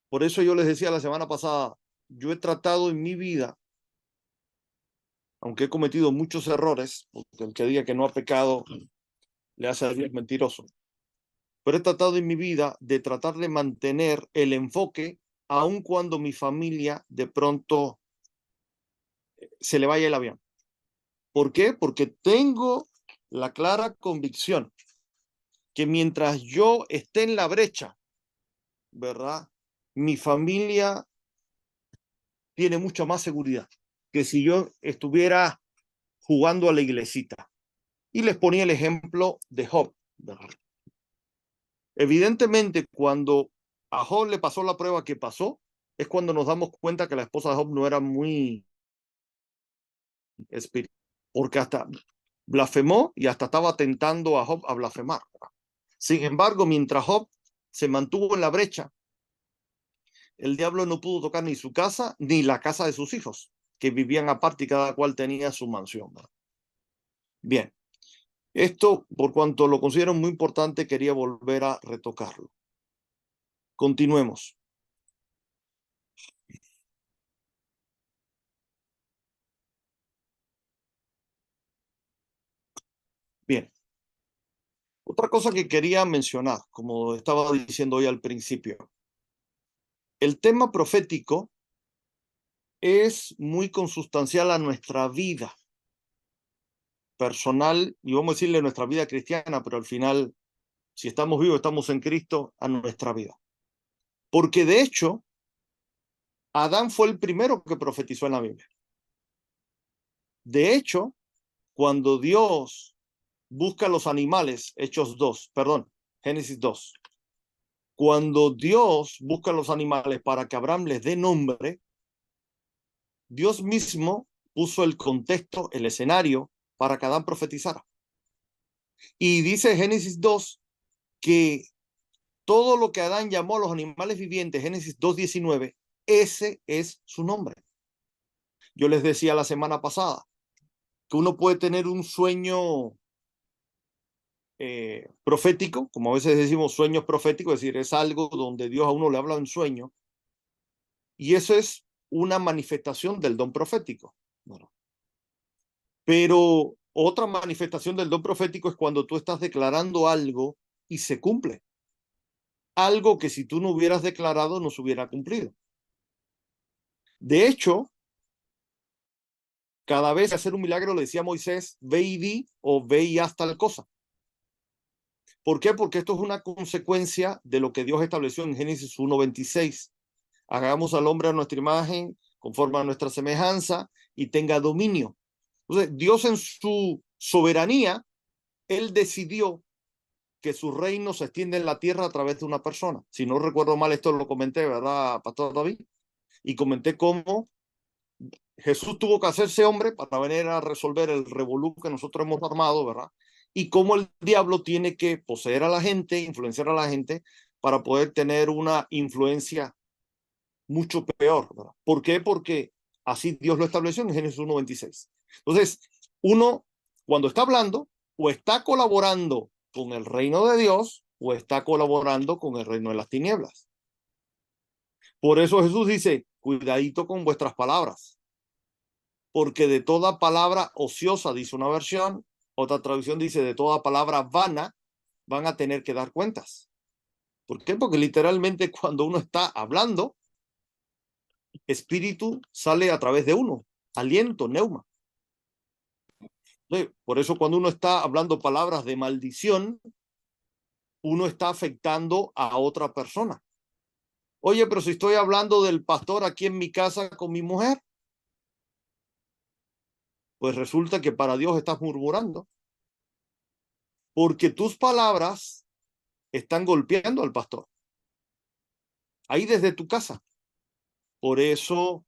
Por eso yo les decía la semana pasada, yo he tratado en mi vida, aunque he cometido muchos errores, porque el que diga que no ha pecado le hace a Dios mentiroso, pero he tratado en mi vida de tratar de mantener el enfoque aun cuando mi familia de pronto se le vaya el avión. ¿Por qué? Porque tengo la clara convicción que mientras yo esté en la brecha, ¿verdad? Mi familia tiene mucha más seguridad que si yo estuviera jugando a la iglesita. Y les ponía el ejemplo de Job, ¿verdad? Evidentemente, cuando a Job le pasó la prueba que pasó, es cuando nos damos cuenta que la esposa de Job no era muy espiritual, porque hasta blasfemó y hasta estaba tentando a Job a blasfemar. Sin embargo, mientras Job se mantuvo en la brecha, el diablo no pudo tocar ni su casa ni la casa de sus hijos, que vivían aparte y cada cual tenía su mansión. Bien, esto, por cuanto lo considero muy importante, quería volver a retocarlo. Continuemos. Bien, otra cosa que quería mencionar, como estaba diciendo hoy al principio, el tema profético es muy consustancial a nuestra vida personal y vamos a decirle nuestra vida cristiana, pero al final, si estamos vivos, estamos en Cristo, a nuestra vida. Porque de hecho, Adán fue el primero que profetizó en la Biblia. De hecho, cuando Dios busca a los animales, Génesis 2, cuando Dios busca a los animales para que Abraham les dé nombre, Dios mismo puso el contexto, el escenario, para que Adán profetizara. Y dice Génesis 2 que todo lo que Adán llamó a los animales vivientes, Génesis 2:19, ese es su nombre. Yo les decía la semana pasada que uno puede tener un sueño profético, como a veces decimos sueños proféticos, es decir, es algo donde Dios a uno le habla en sueño, y eso es una manifestación del don profético. Bueno, pero otra manifestación del don profético es cuando tú estás declarando algo y se cumple. Algo que si tú no hubieras declarado no se hubiera cumplido. De hecho, cada vez que hacer un milagro le decía a Moisés, ve y di o ve y haz tal cosa. ¿Por qué? Porque esto es una consecuencia de lo que Dios estableció en Génesis 1:26. Hagamos al hombre a nuestra imagen, conforme a nuestra semejanza, y tenga dominio. Entonces, Dios en su soberanía, Él decidió que su reino se extiende en la tierra a través de una persona. Si no recuerdo mal, esto lo comenté, ¿verdad, Pastor David? Y comenté cómo Jesús tuvo que hacerse hombre para venir a resolver el revolú que nosotros hemos armado, ¿verdad? Y cómo el diablo tiene que poseer a la gente, influenciar a la gente para poder tener una influencia mucho peor, ¿verdad? ¿Por qué? Porque así Dios lo estableció en Génesis 1:26. Entonces, uno, cuando está hablando, o está colaborando con el reino de Dios, o está colaborando con el reino de las tinieblas. Por eso Jesús dice, cuidadito con vuestras palabras, porque de toda palabra ociosa, dice una versión, otra traducción dice, de toda palabra vana, van a tener que dar cuentas. ¿Por qué? Porque literalmente cuando uno está hablando, espíritu sale a través de uno, aliento, neuma. Sí, por eso cuando uno está hablando palabras de maldición, uno está afectando a otra persona. Oye, pero si estoy hablando del pastor aquí en mi casa con mi mujer, pues resulta que para Dios estás murmurando, porque tus palabras están golpeando al pastor, ahí desde tu casa. Por eso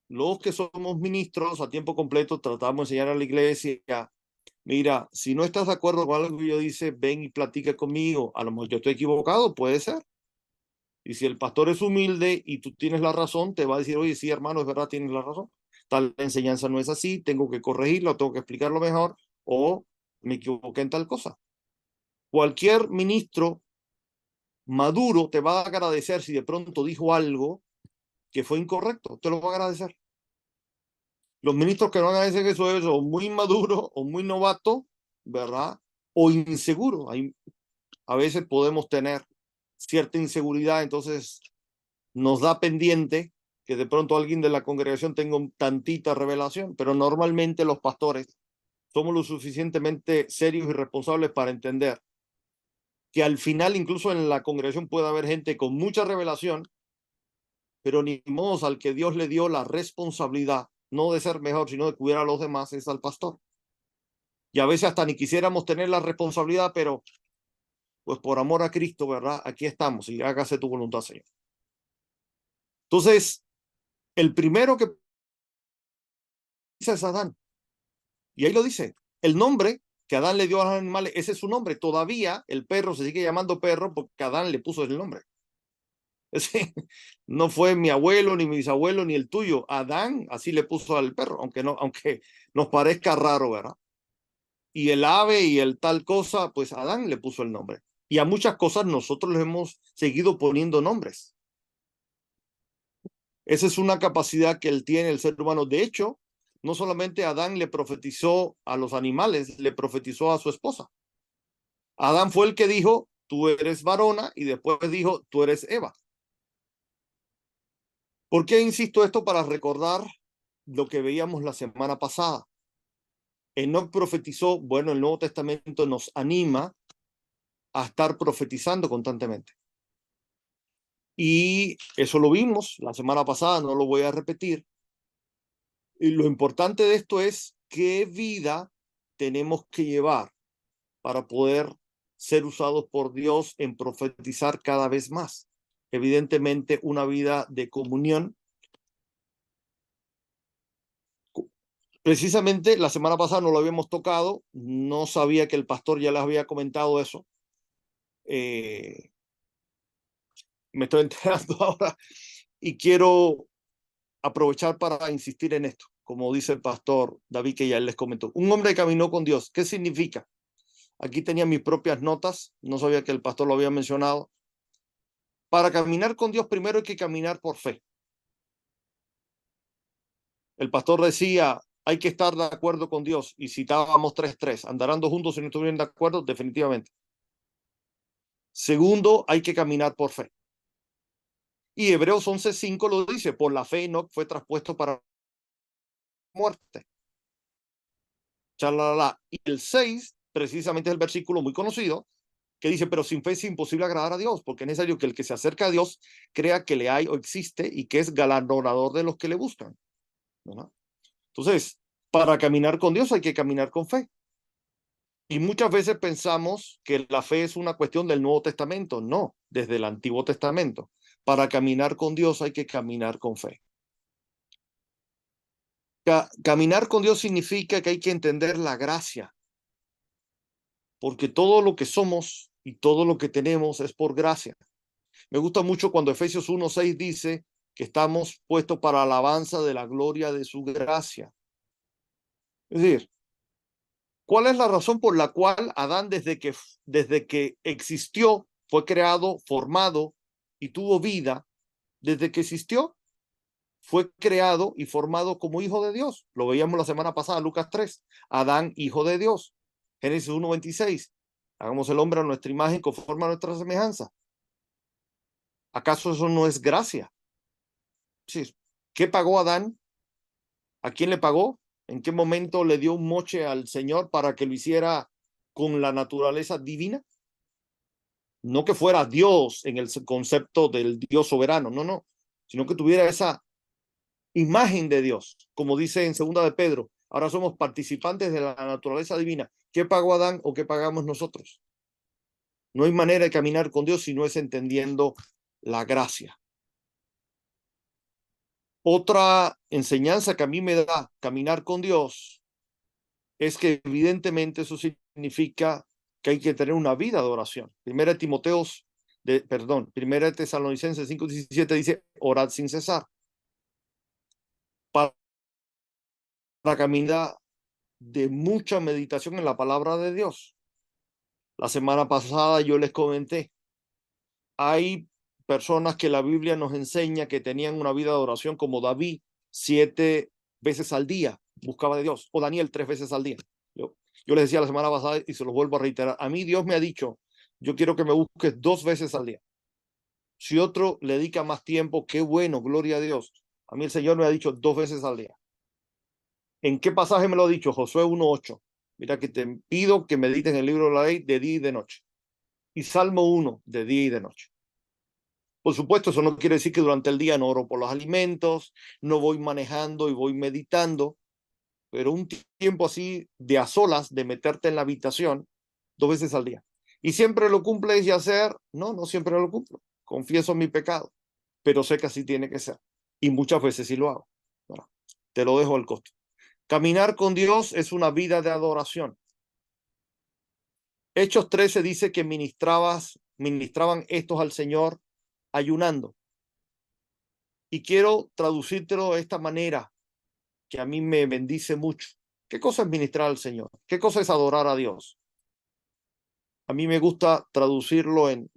los que somos ministros a tiempo completo tratamos de enseñar a la iglesia, mira, si no estás de acuerdo con algo que yo dice, ven y platica conmigo. A lo mejor yo estoy equivocado, puede ser. Y si el pastor es humilde y tú tienes la razón, te va a decir, oye, sí, hermano, es verdad, tienes la razón. Tal enseñanza no es así, tengo que corregirlo, tengo que explicarlo mejor, o me equivoqué en tal cosa. Cualquier ministro maduro te va a agradecer si de pronto dijo algo que fue incorrecto, te lo va a agradecer. Los ministros que no agradecen eso es o muy maduro o muy novato, ¿verdad? O inseguro. A veces podemos tener cierta inseguridad, entonces nos da pendiente que de pronto alguien de la congregación tenga tantita revelación, pero normalmente los pastores somos lo suficientemente serios y responsables para entender que al final incluso en la congregación puede haber gente con mucha revelación, pero ni modo al que Dios le dio la responsabilidad, no de ser mejor, sino de cuidar a los demás, es al pastor. Y a veces hasta ni quisiéramos tener la responsabilidad, pero pues por amor a Cristo, ¿verdad? Aquí estamos y hágase tu voluntad, Señor. Entonces, el primero que dice es Adán. Y ahí lo dice. El nombre que Adán le dio a los animales, ese es su nombre. Todavía el perro se sigue llamando perro porque Adán le puso el nombre. Ese no fue mi abuelo, ni mi bisabuelo, ni el tuyo. Adán así le puso al perro, aunque nos parezca raro, ¿verdad? Y el ave y el tal cosa, pues Adán le puso el nombre. Y a muchas cosas nosotros les hemos seguido poniendo nombres. Esa es una capacidad que él tiene, el ser humano. De hecho, no solamente Adán le profetizó a los animales, le profetizó a su esposa. Adán fue el que dijo, tú eres varona, y después dijo, tú eres Eva. ¿Por qué insisto esto? Para recordar lo que veíamos la semana pasada. Enoc profetizó, bueno, el Nuevo Testamento nos anima a estar profetizando constantemente. Y eso lo vimos la semana pasada, no lo voy a repetir. Y lo importante de esto es qué vida tenemos que llevar para poder ser usados por Dios en profetizar cada vez más. Evidentemente, una vida de comunión. Precisamente la semana pasada no lo habíamos tocado, no sabía que el pastor ya les había comentado eso. Me estoy enterando ahora y quiero aprovechar para insistir en esto, como dice el pastor David, que ya les comentó. Un hombre caminó con Dios. ¿Qué significa? Aquí tenía mis propias notas, no sabía que el pastor lo había mencionado. Para caminar con Dios primero hay que caminar por fe. El pastor decía, hay que estar de acuerdo con Dios y citábamos 3:3, andarán dos juntos si no estuvieran de acuerdo, definitivamente. Segundo, hay que caminar por fe. Y Hebreos 11:5 lo dice, por la fe Enoc fue traspuesto para muerte. Chalala. Y el 6, precisamente es el versículo muy conocido, que dice, pero sin fe es imposible agradar a Dios, porque es necesario que el que se acerca a Dios crea que le hay o existe y que es galardonador de los que le buscan, ¿verdad? Entonces, para caminar con Dios hay que caminar con fe. Y muchas veces pensamos que la fe es una cuestión del Nuevo Testamento. No, desde el Antiguo Testamento. Para caminar con Dios hay que caminar con fe. Caminar con Dios significa que hay que entender la gracia, porque todo lo que somos y todo lo que tenemos es por gracia. Me gusta mucho cuando Efesios 1:6 dice que estamos puestos para alabanza de la gloria de su gracia. Es decir, ¿cuál es la razón por la cual Adán desde que existió, fue creado, formado y tuvo vida? Desde que existió, fue creado y formado como hijo de Dios. Lo veíamos la semana pasada, Lucas 3. Adán, hijo de Dios. Génesis 1:26. Hagamos el hombre a nuestra imagen conforme a nuestra semejanza. ¿Acaso eso no es gracia? Sí. ¿Qué pagó Adán? ¿A quién le pagó? ¿En qué momento le dio un moche al Señor para que lo hiciera con la naturaleza divina? No que fuera Dios en el concepto del Dios soberano, no, no, sino que tuviera esa imagen de Dios, como dice en segunda de Pedro. Ahora somos participantes de la naturaleza divina. ¿Qué pagó Adán o qué pagamos nosotros? No hay manera de caminar con Dios si no es entendiendo la gracia. Otra enseñanza que a mí me da caminar con Dios es que evidentemente eso significa que hay que tener una vida de oración. Primera Tesalonicenses 5:17 dice, orad sin cesar. Para caminar de mucha meditación en la palabra de Dios. La semana pasada yo les comenté, hay personas que la Biblia nos enseña que tenían una vida de oración como David, 7 veces al día buscaba de Dios, o Daniel 3 veces al día. Yo les decía la semana pasada y se los vuelvo a reiterar, a mí Dios me ha dicho, yo quiero que me busques 2 veces al día. Si otro le dedica más tiempo, qué bueno, gloria a Dios. A mí el Señor me ha dicho 2 veces al día. ¿En qué pasaje me lo ha dicho? Josué 1:8. Mira que te pido que medites en el libro de la ley de día y de noche. Y Salmo 1, de día y de noche. Por supuesto, eso no quiere decir que durante el día no oro por los alimentos, no voy manejando y voy meditando, pero un tiempo así de a solas, de meterte en la habitación 2 veces al día. ¿Y siempre lo cumples y hacer? No, no siempre lo cumplo. Confieso mi pecado, pero sé que así tiene que ser. Y muchas veces sí lo hago. Bueno, te lo dejo al costo. Caminar con Dios es una vida de adoración. Hechos 13 dice que ministraban estos al Señor ayunando. Y quiero traducírtelo de esta manera que a mí me bendice mucho. ¿Qué cosa es ministrar al Señor? ¿Qué cosa es adorar a Dios? A mí me gusta traducirlo en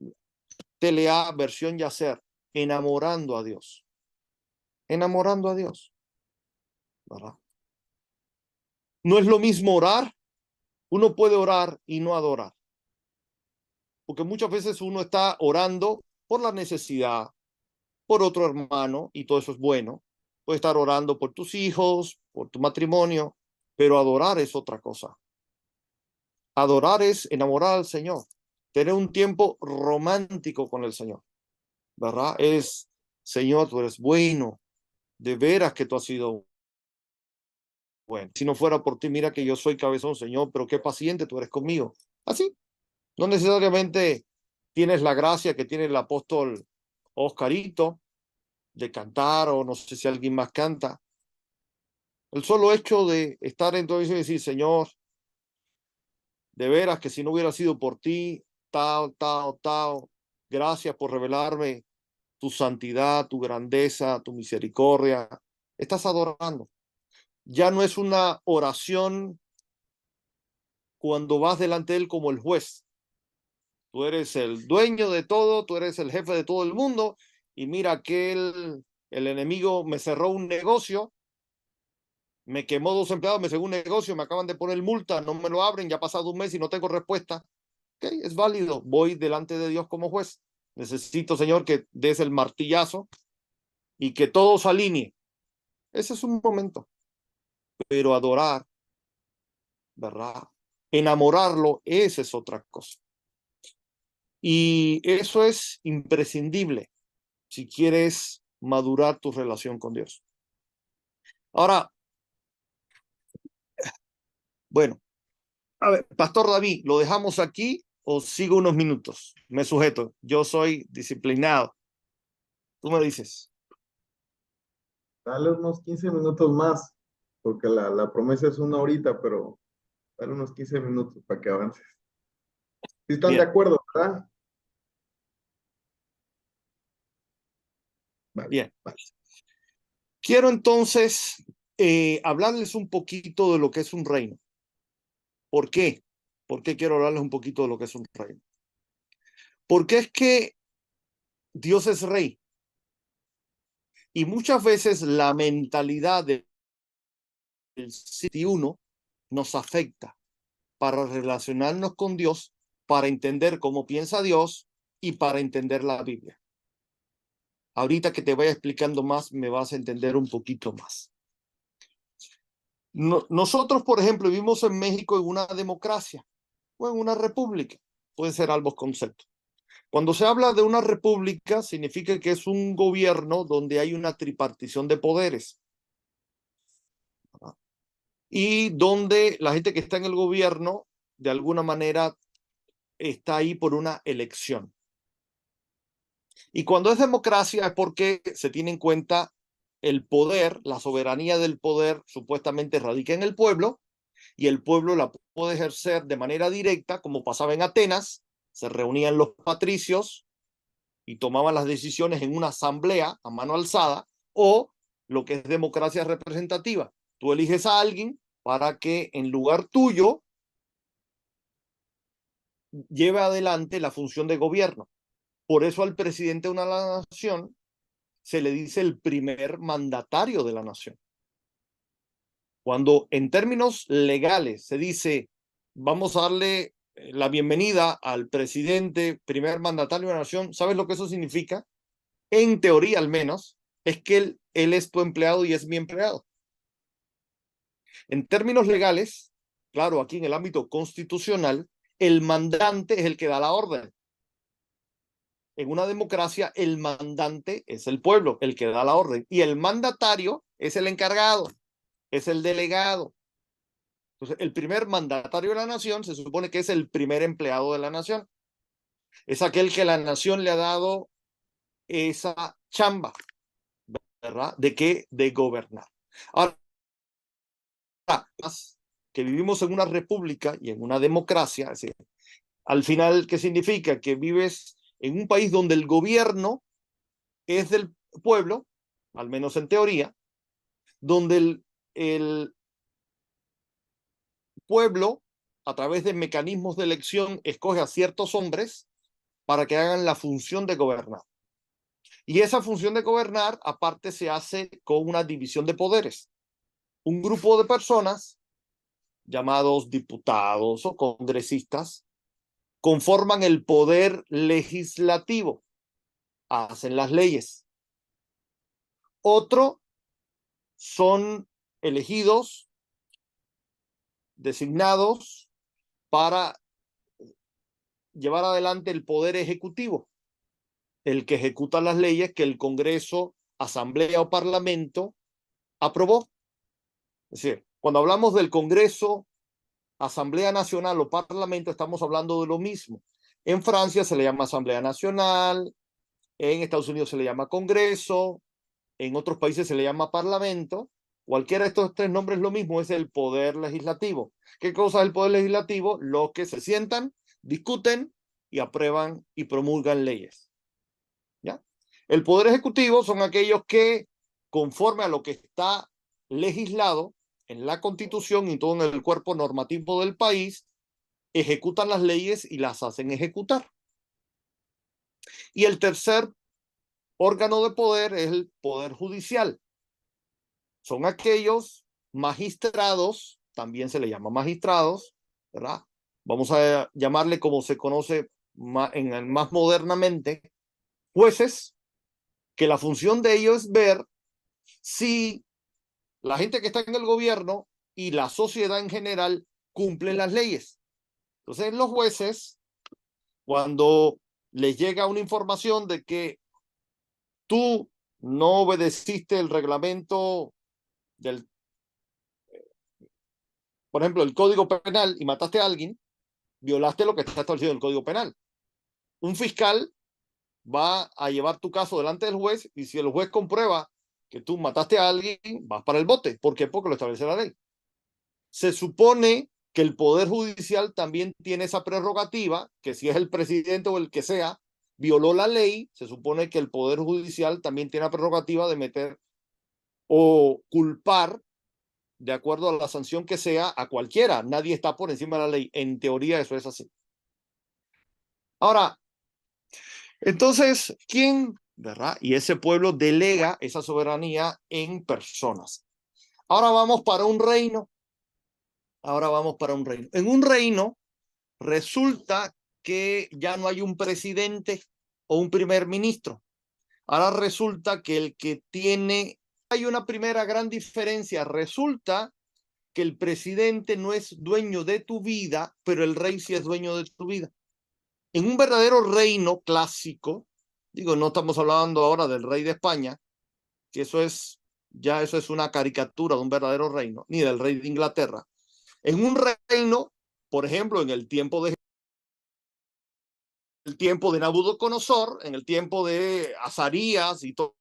TLA versión Yacer, enamorando a Dios. Enamorando a Dios. ¿Verdad? No es lo mismo orar. Uno puede orar y no adorar. Porque muchas veces uno está orando por la necesidad, por otro hermano, y todo eso es bueno. Puedes estar orando por tus hijos, por tu matrimonio, pero adorar es otra cosa. Adorar es enamorar al Señor, tener un tiempo romántico con el Señor, ¿verdad? Es, Señor, tú eres bueno, de veras que tú has sido bueno. Si no fuera por ti, mira que yo soy cabezón, Señor, pero qué paciente tú eres conmigo. Así, no necesariamente tienes la gracia que tiene el apóstol Oscarito de cantar, o no sé si alguien más canta. El solo hecho de estar entonces y decir, Señor, de veras que si no hubiera sido por ti, tal, gracias por revelarme tu santidad, tu grandeza, tu misericordia. Estás adorando. Ya no es una oración cuando vas delante de él como el juez. Tú eres el dueño de todo, tú eres el jefe de todo el mundo, y mira que el enemigo me cerró un negocio, me quemó 2 empleados, me cerró un negocio, me acaban de poner multa, no me lo abren, ya ha pasado un mes y no tengo respuesta. Ok, es válido, voy delante de Dios como juez. Necesito, Señor, que des el martillazo y que todo se alinee. Ese es un momento, pero adorar, ¿verdad? Enamorarlo, esa es otra cosa. Y eso es imprescindible si quieres madurar tu relación con Dios. Ahora, bueno, a ver, Pastor David, ¿lo dejamos aquí o sigo unos minutos? Me sujeto, yo soy disciplinado. Tú me dices. Dale unos 15 minutos más, porque la promesa es 1 horita, pero dale unos 15 minutos para que avances. ¿Sí están de Bien, acuerdo, verdad? Vale, bien. vale. Quiero entonces hablarles un poquito de lo que es un reino. ¿Por qué? ¿Por qué quiero hablarles un poquito de lo que es un reino? Porque es que Dios es rey y muchas veces la mentalidad del siglo XXI nos afecta para relacionarnos con Dios, para entender cómo piensa Dios y para entender la Biblia. Ahorita que te vaya explicando más, me vas a entender un poquito más. Nosotros, por ejemplo, vivimos en México en una democracia o en una república. Pueden ser ambos conceptos. Cuando se habla de una república, significa que es un gobierno donde hay una tripartición de poderes, ¿verdad? Y donde la gente que está en el gobierno, de alguna manera, está ahí por una elección. Y cuando es democracia es porque se tiene en cuenta el poder, la soberanía del poder supuestamente radica en el pueblo y el pueblo la puede ejercer de manera directa, como pasaba en Atenas, se reunían los patricios y tomaban las decisiones en una asamblea a mano alzada, o lo que es democracia representativa. Tú eliges a alguien para que en lugar tuyo lleve adelante la función de gobierno. Por eso al presidente de una nación se le dice el primer mandatario de la nación. Cuando en términos legales se dice, vamos a darle la bienvenida al presidente, primer mandatario de la nación, ¿sabes lo que eso significa? En teoría al menos, es que él es tu empleado y es mi empleado. En términos legales, claro, aquí en el ámbito constitucional, el mandante es el que da la orden. En una democracia, el mandante es el pueblo, el que da la orden, y el mandatario es el encargado, es el delegado. Entonces, el primer mandatario de la nación se supone que es el primer empleado de la nación. Es aquel que la nación le ha dado esa chamba, ¿verdad? ¿De qué? De gobernar. Ahora, que vivimos en una república y en una democracia, es decir, al final, ¿qué significa? Que vives en un país donde el gobierno es del pueblo, al menos en teoría, donde el pueblo, a través de mecanismos de elección, escoge a ciertos hombres para que hagan la función de gobernar. Y esa función de gobernar, aparte, se hace con una división de poderes. Un grupo de personas, llamados diputados o congresistas, conforman el poder legislativo, hacen las leyes. Otro son elegidos, designados para llevar adelante el poder ejecutivo, el que ejecuta las leyes que el Congreso, Asamblea o Parlamento aprobó. Es decir, cuando hablamos del Congreso, Asamblea Nacional o Parlamento, estamos hablando de lo mismo. En Francia se le llama Asamblea Nacional, en Estados Unidos se le llama Congreso, en otros países se le llama Parlamento. Cualquiera de estos tres nombres lo mismo, es el poder legislativo. ¿Qué cosa es el poder legislativo? Los que se sientan, discuten y aprueban y promulgan leyes. ¿Ya? El poder ejecutivo son aquellos que, conforme a lo que está legislado en la Constitución y todo en el cuerpo normativo del país, ejecutan las leyes y las hacen ejecutar. Y el tercer órgano de poder es el poder judicial. Son aquellos magistrados, también se le llama magistrados, ¿verdad? Vamos a llamarle como se conoce más modernamente, jueces, que la función de ellos es ver si la gente que está en el gobierno y la sociedad en general cumplen las leyes. Entonces, los jueces, cuando les llega una información de que tú no obedeciste el reglamento del, por ejemplo, el Código Penal y mataste a alguien, violaste lo que está establecido en el Código Penal. Un fiscal va a llevar tu caso delante del juez y si el juez comprueba que tú mataste a alguien, vas para el bote. ¿Por qué? Porque lo establece la ley. Se supone que el Poder Judicial también tiene esa prerrogativa, que si es el presidente o el que sea, violó la ley, se supone que el Poder Judicial también tiene la prerrogativa de meter o culpar, de acuerdo a la sanción que sea, a cualquiera. Nadie está por encima de la ley. En teoría eso es así. Ahora, entonces, ¿quién, verdad? Y ese pueblo delega esa soberanía en personas. Ahora vamos para un reino. Ahora vamos para un reino. En un reino resulta que ya no hay un presidente o un primer ministro. Ahora resulta que el que tiene, hay una primera gran diferencia. Resulta que el presidente no es dueño de tu vida, pero el rey sí es dueño de tu vida. En un verdadero reino clásico, digo, no estamos hablando ahora del rey de España, que eso es una caricatura de un verdadero reino, ni del rey de Inglaterra. En un reino, por ejemplo, en el tiempo de Nabucodonosor, en el tiempo de Azarías y todo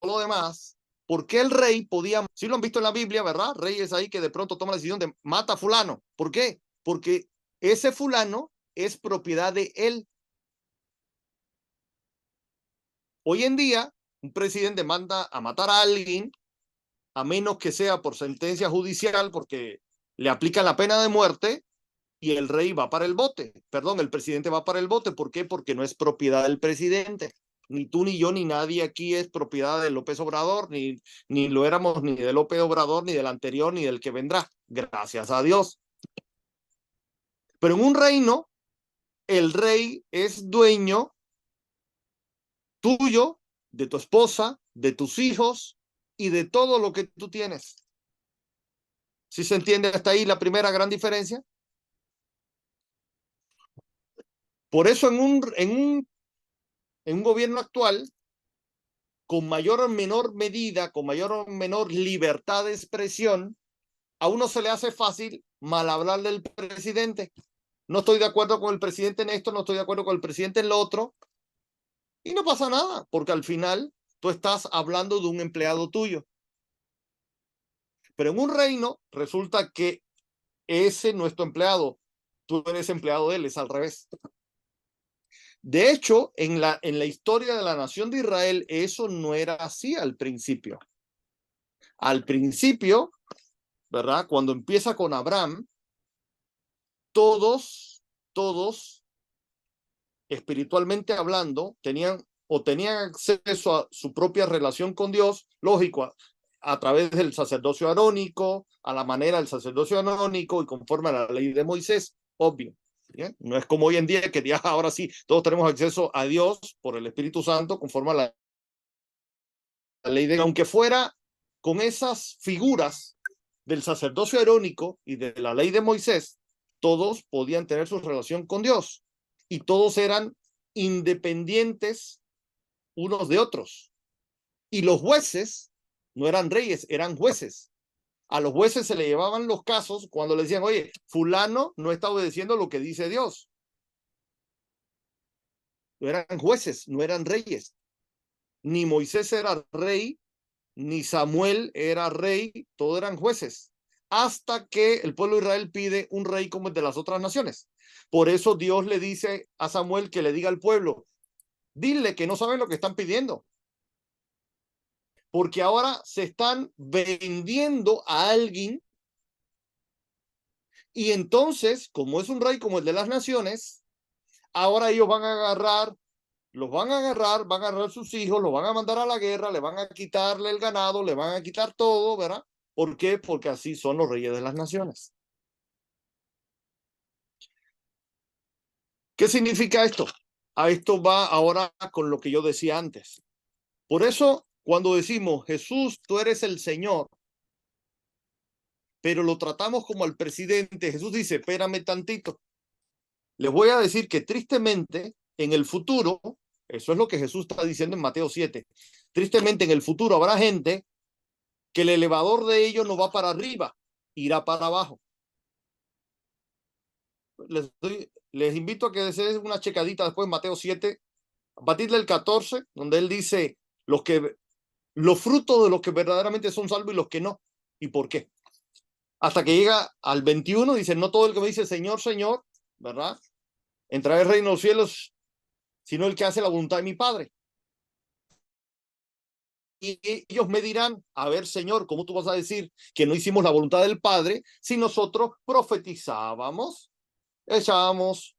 lo demás, ¿por qué el rey podía, si lo han visto en la Biblia, ¿verdad? Reyes ahí que de pronto toman la decisión de mata a fulano. ¿Por qué? Porque ese fulano es propiedad de él. Hoy en día, un presidente manda a matar a alguien, a menos que sea por sentencia judicial, porque le aplican la pena de muerte y el rey va para el bote. Perdón, el presidente va para el bote. ¿Por qué? Porque no es propiedad del presidente. Ni tú, ni yo, ni nadie aquí es propiedad de López Obrador, ni lo éramos ni de López Obrador, ni del anterior, ni del que vendrá. Gracias a Dios. Pero en un reino, el rey es dueño tuyo, de tu esposa, de tus hijos y de todo lo que tú tienes. ¿Sí se entiende hasta ahí la primera gran diferencia? Por eso en un gobierno actual, con mayor o menor medida, con mayor o menor libertad de expresión, a uno se le hace fácil mal hablar del presidente. No estoy de acuerdo con el presidente en esto, no estoy de acuerdo con el presidente en lo otro, y no pasa nada, porque al final tú estás hablando de un empleado tuyo. Pero en un reino resulta que ese no es tu empleado, tú eres empleado de él, es al revés. De hecho, en la historia de la nación de Israel, eso no era así al principio. Al principio, ¿verdad? Cuando empieza con Abraham, todos, espiritualmente hablando, tenían acceso a su propia relación con Dios, lógico, a través del sacerdocio arónico, a la manera del sacerdocio arónico y conforme a la ley de Moisés, obvio. ¿Bien? No es como hoy en día que ya ahora sí todos tenemos acceso a Dios por el Espíritu Santo conforme a la ley de, aunque fuera con esas figuras del sacerdocio arónico y de la ley de Moisés, todos podían tener su relación con Dios y todos eran independientes unos de otros. Y los jueces no eran reyes, eran jueces. A los jueces se le llevaban los casos cuando le decían, oye, fulano no está obedeciendo lo que dice Dios. No eran jueces, no eran reyes. Ni Moisés era rey, ni Samuel era rey, todos eran jueces, hasta que el pueblo de Israel pide un rey como el de las otras naciones. Por eso Dios le dice a Samuel que le diga al pueblo, dile que no saben lo que están pidiendo, porque ahora se están vendiendo a alguien y entonces, como es un rey como el de las naciones, ahora ellos van a agarrar, van a agarrar sus hijos, los van a mandar a la guerra, le van a quitarle el ganado, le van a quitar todo, ¿verdad? ¿Por qué? Porque así son los reyes de las naciones. ¿Qué significa esto? A esto va ahora con lo que yo decía antes. Por eso, cuando decimos, Jesús, tú eres el Señor, pero lo tratamos como al presidente, Jesús dice, espérame tantito. Les voy a decir que tristemente, en el futuro, eso es lo que Jesús está diciendo en Mateo 7, tristemente en el futuro habrá gente que el elevador de ellos no va para arriba, irá para abajo. Les invito a que se den una checadita después en Mateo 7, a partir del 14, donde él dice los frutos de los que verdaderamente son salvos y los que no. ¿Y por qué? Hasta que llega al 21, dice, no todo el que me dice Señor, Señor, ¿verdad? Entrará al reino de los cielos, sino el que hace la voluntad de mi Padre. Y ellos me dirán, a ver, Señor, ¿cómo tú vas a decir que no hicimos la voluntad del Padre si nosotros profetizábamos, echábamos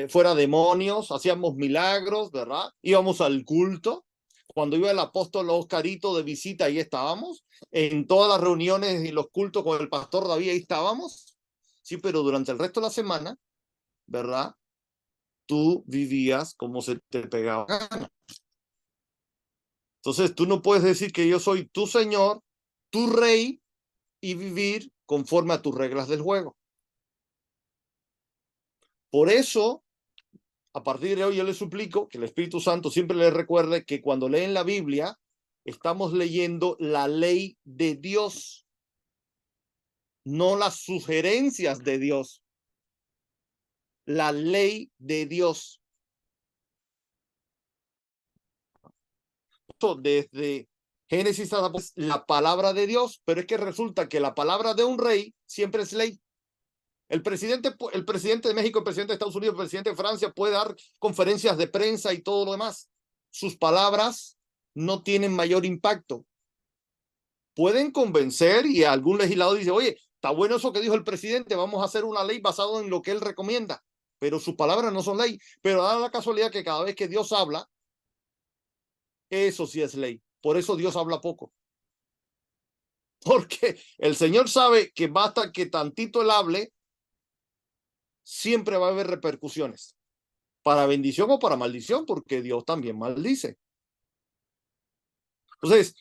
fuera demonios, hacíamos milagros, ¿verdad? Íbamos al culto. Cuando iba el apóstol Oscarito de visita, ahí estábamos. En todas las reuniones y los cultos con el pastor David, ahí estábamos. Sí, pero durante el resto de la semana, ¿verdad? Tú vivías como se te pegaba gana. Entonces, tú no puedes decir que yo soy tu Señor, tu Rey, y vivir conforme a tus reglas del juego. Por eso, a partir de hoy yo les suplico que el Espíritu Santo siempre les recuerde que cuando leen la Biblia, estamos leyendo la ley de Dios, no las sugerencias de Dios. La ley de Dios. Desde Génesis hasta la palabra de Dios, pero es que resulta que la palabra de un rey siempre es ley. El presidente de México, el presidente de Estados Unidos, el presidente de Francia puede dar conferencias de prensa y todo lo demás. Sus palabras no tienen mayor impacto. Pueden convencer y algún legislador dice, oye, está bueno eso que dijo el presidente, vamos a hacer una ley basada en lo que él recomienda, pero sus palabras no son ley. Pero da la casualidad que cada vez que Dios habla, eso sí es ley. Por eso Dios habla poco. Porque el Señor sabe que basta que tantito él hable, siempre va a haber repercusiones. Para bendición o para maldición, porque Dios también maldice. Entonces,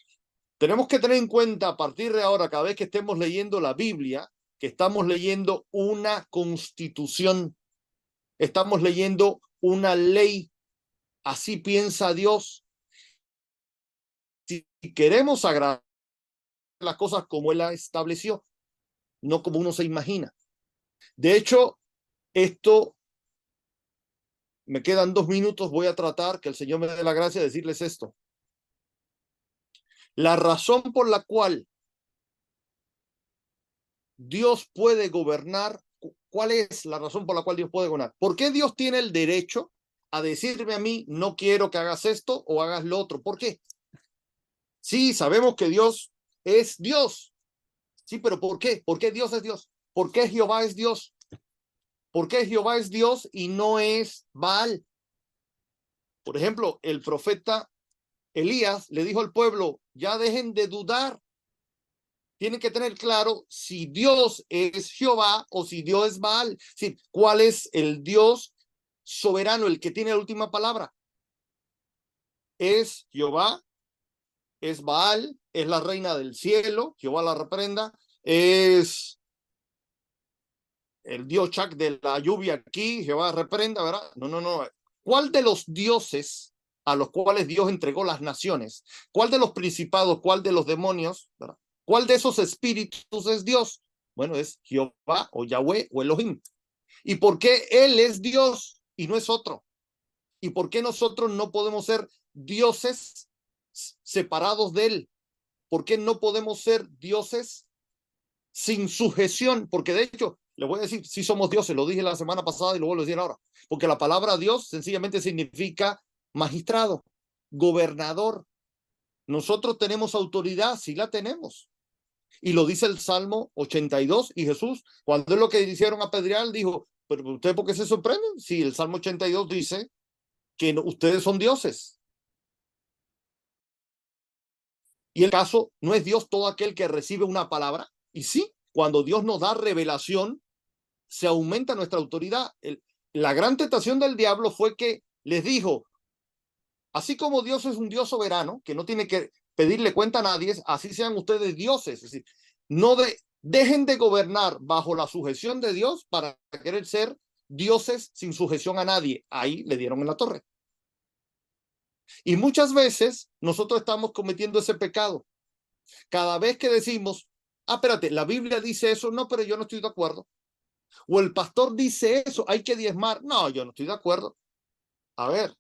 tenemos que tener en cuenta a partir de ahora, cada vez que estemos leyendo la Biblia, que estamos leyendo una constitución, estamos leyendo una ley. Así piensa Dios. Si queremos agradar las cosas como Él las estableció, no como uno se imagina. De hecho, esto, me quedan 2 minutos, voy a tratar, que el Señor me dé la gracia de decirles esto. La razón por la cual Dios puede gobernar, ¿cuál es la razón por la cual Dios puede gobernar? ¿Por qué Dios tiene el derecho a decirme a mí, no quiero que hagas esto o hagas lo otro? ¿Por qué? Sí, sabemos que Dios es Dios. Sí, pero ¿por qué? ¿Por qué Dios es Dios? ¿Por qué Jehová es Dios? ¿Por qué Jehová es Dios y no es Baal? Por ejemplo, el profeta Elías le dijo al pueblo, ya dejen de dudar. Tienen que tener claro si Dios es Jehová o si Dios es Baal. Sí, ¿cuál es el Dios soberano, el que tiene la última palabra? ¿Es Jehová? ¿Es Baal? ¿Es la reina del cielo? Jehová la reprenda. ¿Es el dios Chak de la lluvia aquí? Jehová reprenda, ¿verdad? No, no, no. ¿Cuál de los dioses a los cuales Dios entregó las naciones? ¿Cuál de los principados? ¿Cuál de los demonios? ¿Verdad? ¿Cuál de esos espíritus es Dios? Bueno, es Jehová o Yahweh o Elohim. ¿Y por qué Él es Dios y no es otro? ¿Y por qué nosotros no podemos ser dioses separados de Él? ¿Por qué no podemos ser dioses sin sujeción? Porque de hecho, le voy a decir, sí somos dioses, lo dije la semana pasada y lo vuelvo a decir ahora, porque la palabra Dios sencillamente significa magistrado, gobernador. Nosotros tenemos autoridad, sí la tenemos. Y lo dice el Salmo 82, y Jesús, cuando es lo que hicieron apedrear, dijo, pero ¿ustedes por qué se sorprenden? Si el Salmo 82 dice que no, ustedes son dioses. Y el caso, ¿no es Dios todo aquel que recibe una palabra? Y sí, cuando Dios nos da revelación, se aumenta nuestra autoridad. La gran tentación del diablo fue que les dijo, así como Dios es un Dios soberano, que no tiene que pedirle cuenta a nadie, así sean ustedes dioses. Es decir, no dejen de gobernar bajo la sujeción de Dios para querer ser dioses sin sujeción a nadie. Ahí le dieron en la torre. Y muchas veces nosotros estamos cometiendo ese pecado. Cada vez que decimos, ah, espérate, la Biblia dice eso, no, pero yo no estoy de acuerdo. O el pastor dice eso, hay que diezmar. No, yo no estoy de acuerdo. A ver,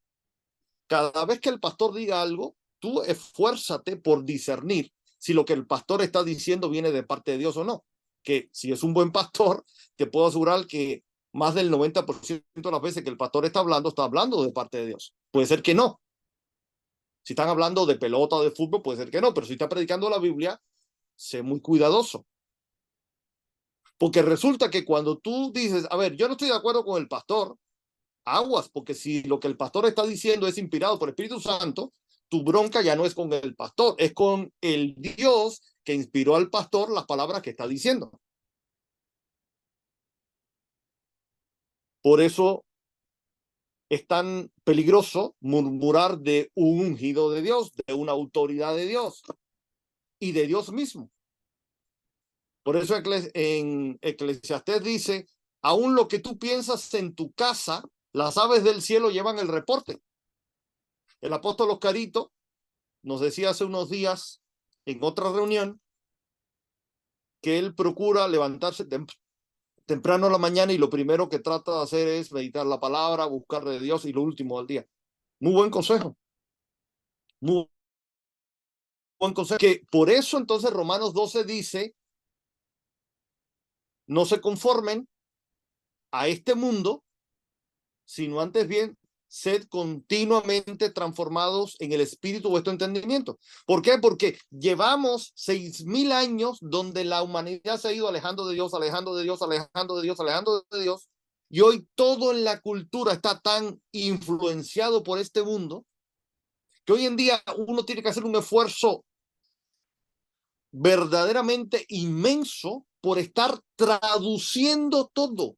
cada vez que el pastor diga algo, tú esfuérzate por discernir si lo que el pastor está diciendo viene de parte de Dios o no. Que si es un buen pastor, te puedo asegurar que más del 90% de las veces que el pastor está hablando de parte de Dios. Puede ser que no. Si están hablando de pelota o de fútbol, puede ser que no, pero si está predicando la Biblia, sé muy cuidadoso. Porque resulta que cuando tú dices, a ver, yo no estoy de acuerdo con el pastor, aguas, porque si lo que el pastor está diciendo es inspirado por el Espíritu Santo, tu bronca ya no es con el pastor, es con el Dios que inspiró al pastor las palabras que está diciendo. Por eso es tan peligroso murmurar de un ungido de Dios, de una autoridad de Dios y de Dios mismo. Por eso en Eclesiastés dice, aún lo que tú piensas en tu casa, las aves del cielo llevan el reporte. El apóstol Oscarito nos decía hace unos días en otra reunión que él procura levantarse temprano a la mañana y lo primero que trata de hacer es meditar la palabra, buscar de Dios y lo último del día. Muy buen consejo. Muy buen consejo. Que por eso entonces Romanos 12 dice, no se conformen a este mundo, sino antes bien, sed continuamente transformados en el espíritu de vuestro entendimiento. ¿Por qué? Porque llevamos 6,000 años donde la humanidad se ha ido alejando de Dios, alejando de Dios, alejando de Dios, alejando de Dios, y hoy todo en la cultura está tan influenciado por este mundo que hoy en día uno tiene que hacer un esfuerzo verdaderamente inmenso por estar traduciendo todo.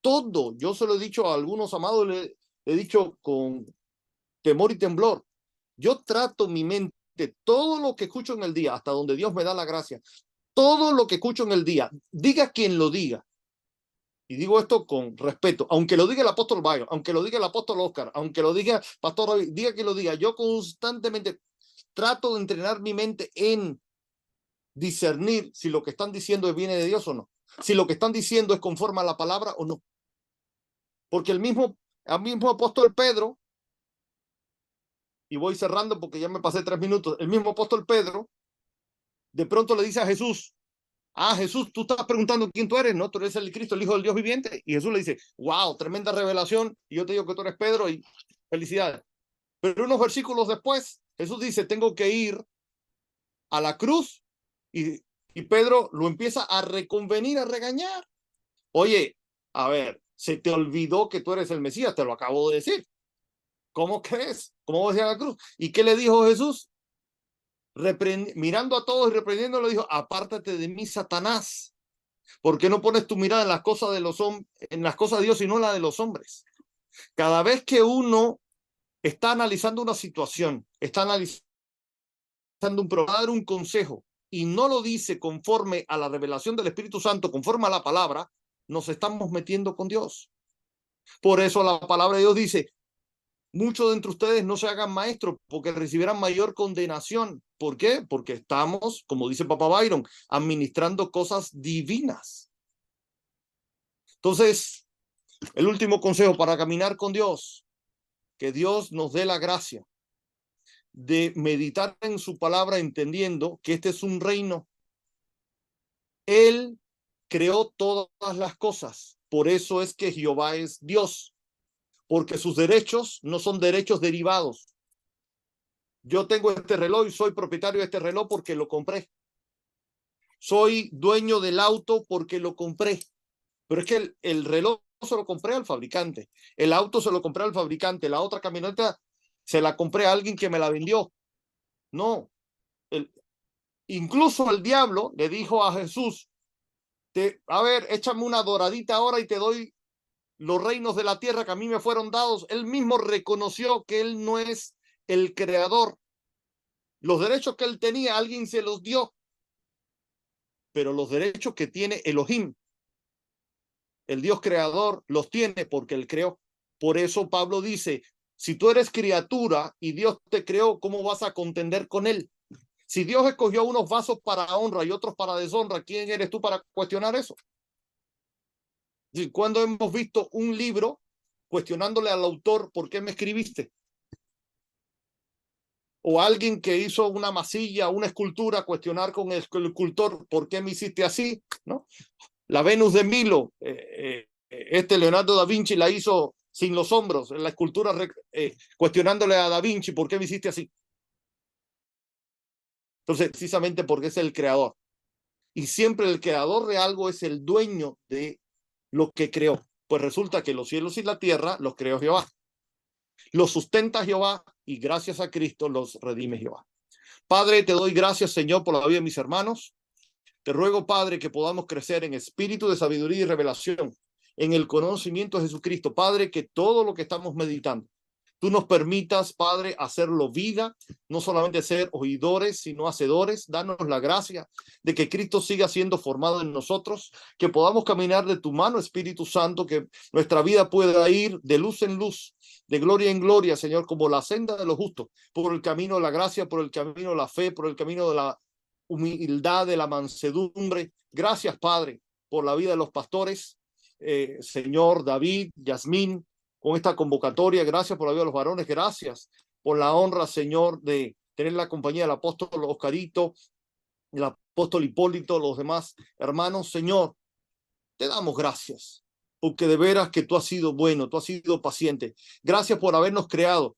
Todo. Yo se lo he dicho a algunos amados, le he dicho con temor y temblor. Yo trato mi mente, todo lo que escucho en el día, hasta donde Dios me da la gracia, todo lo que escucho en el día, diga quien lo diga, y digo esto con respeto, aunque lo diga el apóstol Byron, aunque lo diga el apóstol Oscar, aunque lo diga Pastor David, diga quien lo diga, yo constantemente trato de entrenar mi mente en discernir si lo que están diciendo viene de Dios o no, si lo que están diciendo es conforme a la palabra o no. Porque el mismo apóstol Pedro, y voy cerrando porque ya me pasé 3 minutos, el mismo apóstol Pedro de pronto le dice a Jesús, Jesús, tú estás preguntando quién tú eres, ¿no? Tú eres el Cristo, el Hijo del Dios viviente. Y Jesús le dice, wow, tremenda revelación, y yo te digo que tú eres Pedro y felicidades. Pero unos versículos después, Jesús dice, tengo que ir a la cruz y, y Pedro lo empieza a reconvenir, a regañar. Oye, a ver, se te olvidó que tú eres el Mesías, te lo acabo de decir. ¿Cómo crees? ¿Cómo vas a ir a la cruz? ¿Y qué le dijo Jesús? Mirando a todos y reprendiendo, le dijo, apártate de mí, Satanás. ¿Por qué no pones tu mirada en las cosas de en las cosas de Dios y no en la de los hombres? Cada vez que uno está analizando una situación, está analizando un problema, dar un consejo y no lo dice conforme a la revelación del Espíritu Santo, conforme a la palabra, nos estamos metiendo con Dios. Por eso la palabra de Dios dice, muchos de entre ustedes no se hagan maestros porque recibirán mayor condenación. ¿Por qué? Porque estamos, como dice Papa Byron, administrando cosas divinas. Entonces, el último consejo para caminar con Dios, que Dios nos dé la gracia de meditar en su palabra entendiendo que este es un reino. Él creó todas las cosas. Por eso es que Jehová es Dios, porque sus derechos no son derechos derivados. Yo tengo este reloj y soy propietario de este reloj porque lo compré. Soy dueño del auto porque lo compré. Pero es que el reloj se lo compré al fabricante. El auto se lo compré al fabricante. La otra camioneta se la compré a alguien que me la vendió. No. Incluso el diablo le dijo a Jesús, a ver, échame una doradita ahora y te doy los reinos de la tierra que a mí me fueron dados. Él mismo reconoció que él no es el creador. Los derechos que él tenía, alguien se los dio. Pero los derechos que tiene Elohim, el Dios creador, los tiene porque él creó. Por eso Pablo dice, si tú eres criatura y Dios te creó, ¿cómo vas a contender con él? Si Dios escogió unos vasos para honra y otros para deshonra, ¿quién eres tú para cuestionar eso? ¿Cuándo hemos visto un libro cuestionándole al autor por qué me escribiste? O alguien que hizo una masilla, una escultura, cuestionar con el escultor por qué me hiciste así, ¿no? La Venus de Milo, Leonardo da Vinci la hizo sin los hombros, en la escultura cuestionándole a da Vinci por qué me hiciste así. Entonces, precisamente porque es el creador. Y siempre el creador de algo es el dueño de lo que creó. Pues resulta que los cielos y la tierra los creó Jehová. Los sustenta Jehová y gracias a Cristo los redime Jehová. Padre, te doy gracias, Señor, por la vida de mis hermanos. Te ruego, Padre, que podamos crecer en espíritu de sabiduría y revelación, en el conocimiento de Jesucristo. Padre, que todo lo que estamos meditando tú nos permitas, Padre, hacerlo vida, no solamente ser oidores, sino hacedores. Danos la gracia de que Cristo siga siendo formado en nosotros, que podamos caminar de tu mano, Espíritu Santo, que nuestra vida pueda ir de luz en luz, de gloria en gloria, Señor, como la senda de los justos, por el camino de la gracia, por el camino de la fe, por el camino de la humildad, de la mansedumbre. Gracias, Padre, por la vida de los pastores, Señor David, Yasmín, con esta convocatoria. Gracias por la vida de los varones. Gracias por la honra, Señor, de tener la compañía del apóstol Oscarito, el apóstol Hipólito, los demás hermanos. Señor, te damos gracias, porque de veras que tú has sido bueno, tú has sido paciente. Gracias por habernos creado,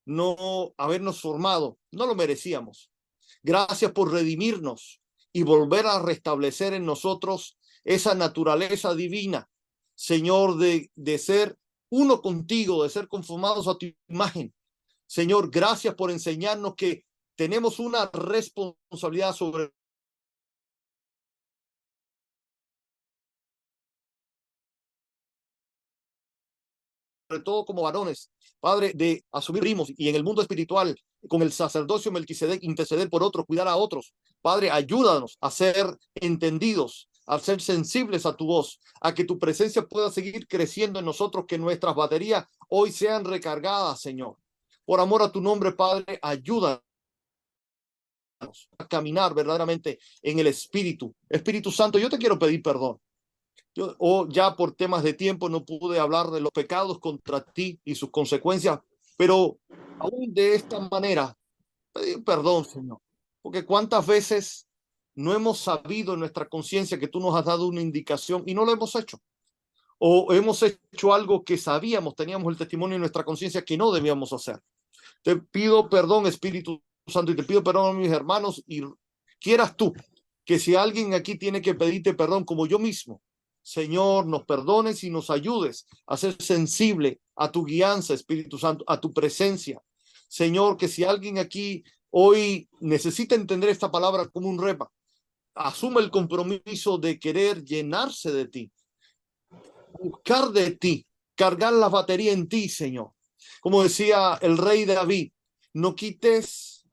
no habernos formado, no lo merecíamos. Gracias por redimirnos y volver a restablecer en nosotros esa naturaleza divina, Señor, de ser uno contigo, de ser conformados a tu imagen. Señor, gracias por enseñarnos que tenemos una responsabilidad sobre todo como varones, Padre, de asumir primos y en el mundo espiritual, con el sacerdocio Melquisedec, interceder por otros, cuidar a otros. Padre, ayúdanos a ser entendidos, a ser sensibles a tu voz, a que tu presencia pueda seguir creciendo en nosotros, que nuestras baterías hoy sean recargadas, Señor. Por amor a tu nombre, Padre, ayúdanos a caminar verdaderamente en el Espíritu. Espíritu Santo, yo te quiero pedir perdón. Yo ya por temas de tiempo no pude hablar de los pecados contra ti y sus consecuencias, pero aún de esta manera, pedir perdón, Señor, porque cuántas veces no hemos sabido en nuestra conciencia que tú nos has dado una indicación y no lo hemos hecho, o hemos hecho algo que sabíamos, teníamos el testimonio en nuestra conciencia que no debíamos hacer. Te pido perdón, Espíritu Santo, y te pido perdón a mis hermanos, y quieras tú que si alguien aquí tiene que pedirte perdón, como yo mismo, Señor, nos perdones y nos ayudes a ser sensible a tu guianza, Espíritu Santo, a tu presencia. Señor, que si alguien aquí hoy necesita entender esta palabra como un rema, asuma el compromiso de querer llenarse de ti, buscar de ti, cargar la batería en ti, Señor. Como decía el rey David, no quites,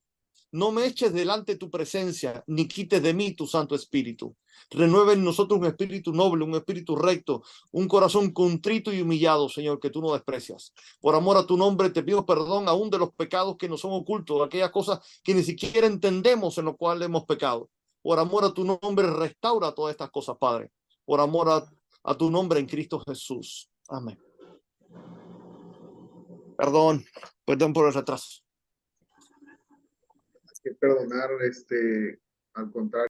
no me eches delante tu presencia, ni quites de mí tu Santo Espíritu. Renueva en nosotros un espíritu noble, un espíritu recto, un corazón contrito y humillado, Señor, que tú no desprecias. Por amor a tu nombre te pido perdón aún de los pecados que nos son ocultos, aquellas cosas que ni siquiera entendemos en lo cual hemos pecado. Por amor a tu nombre restaura todas estas cosas, Padre. Por amor a tu nombre en Cristo Jesús. Amén. Perdón, perdón por el retraso. Que perdonar, al contrario.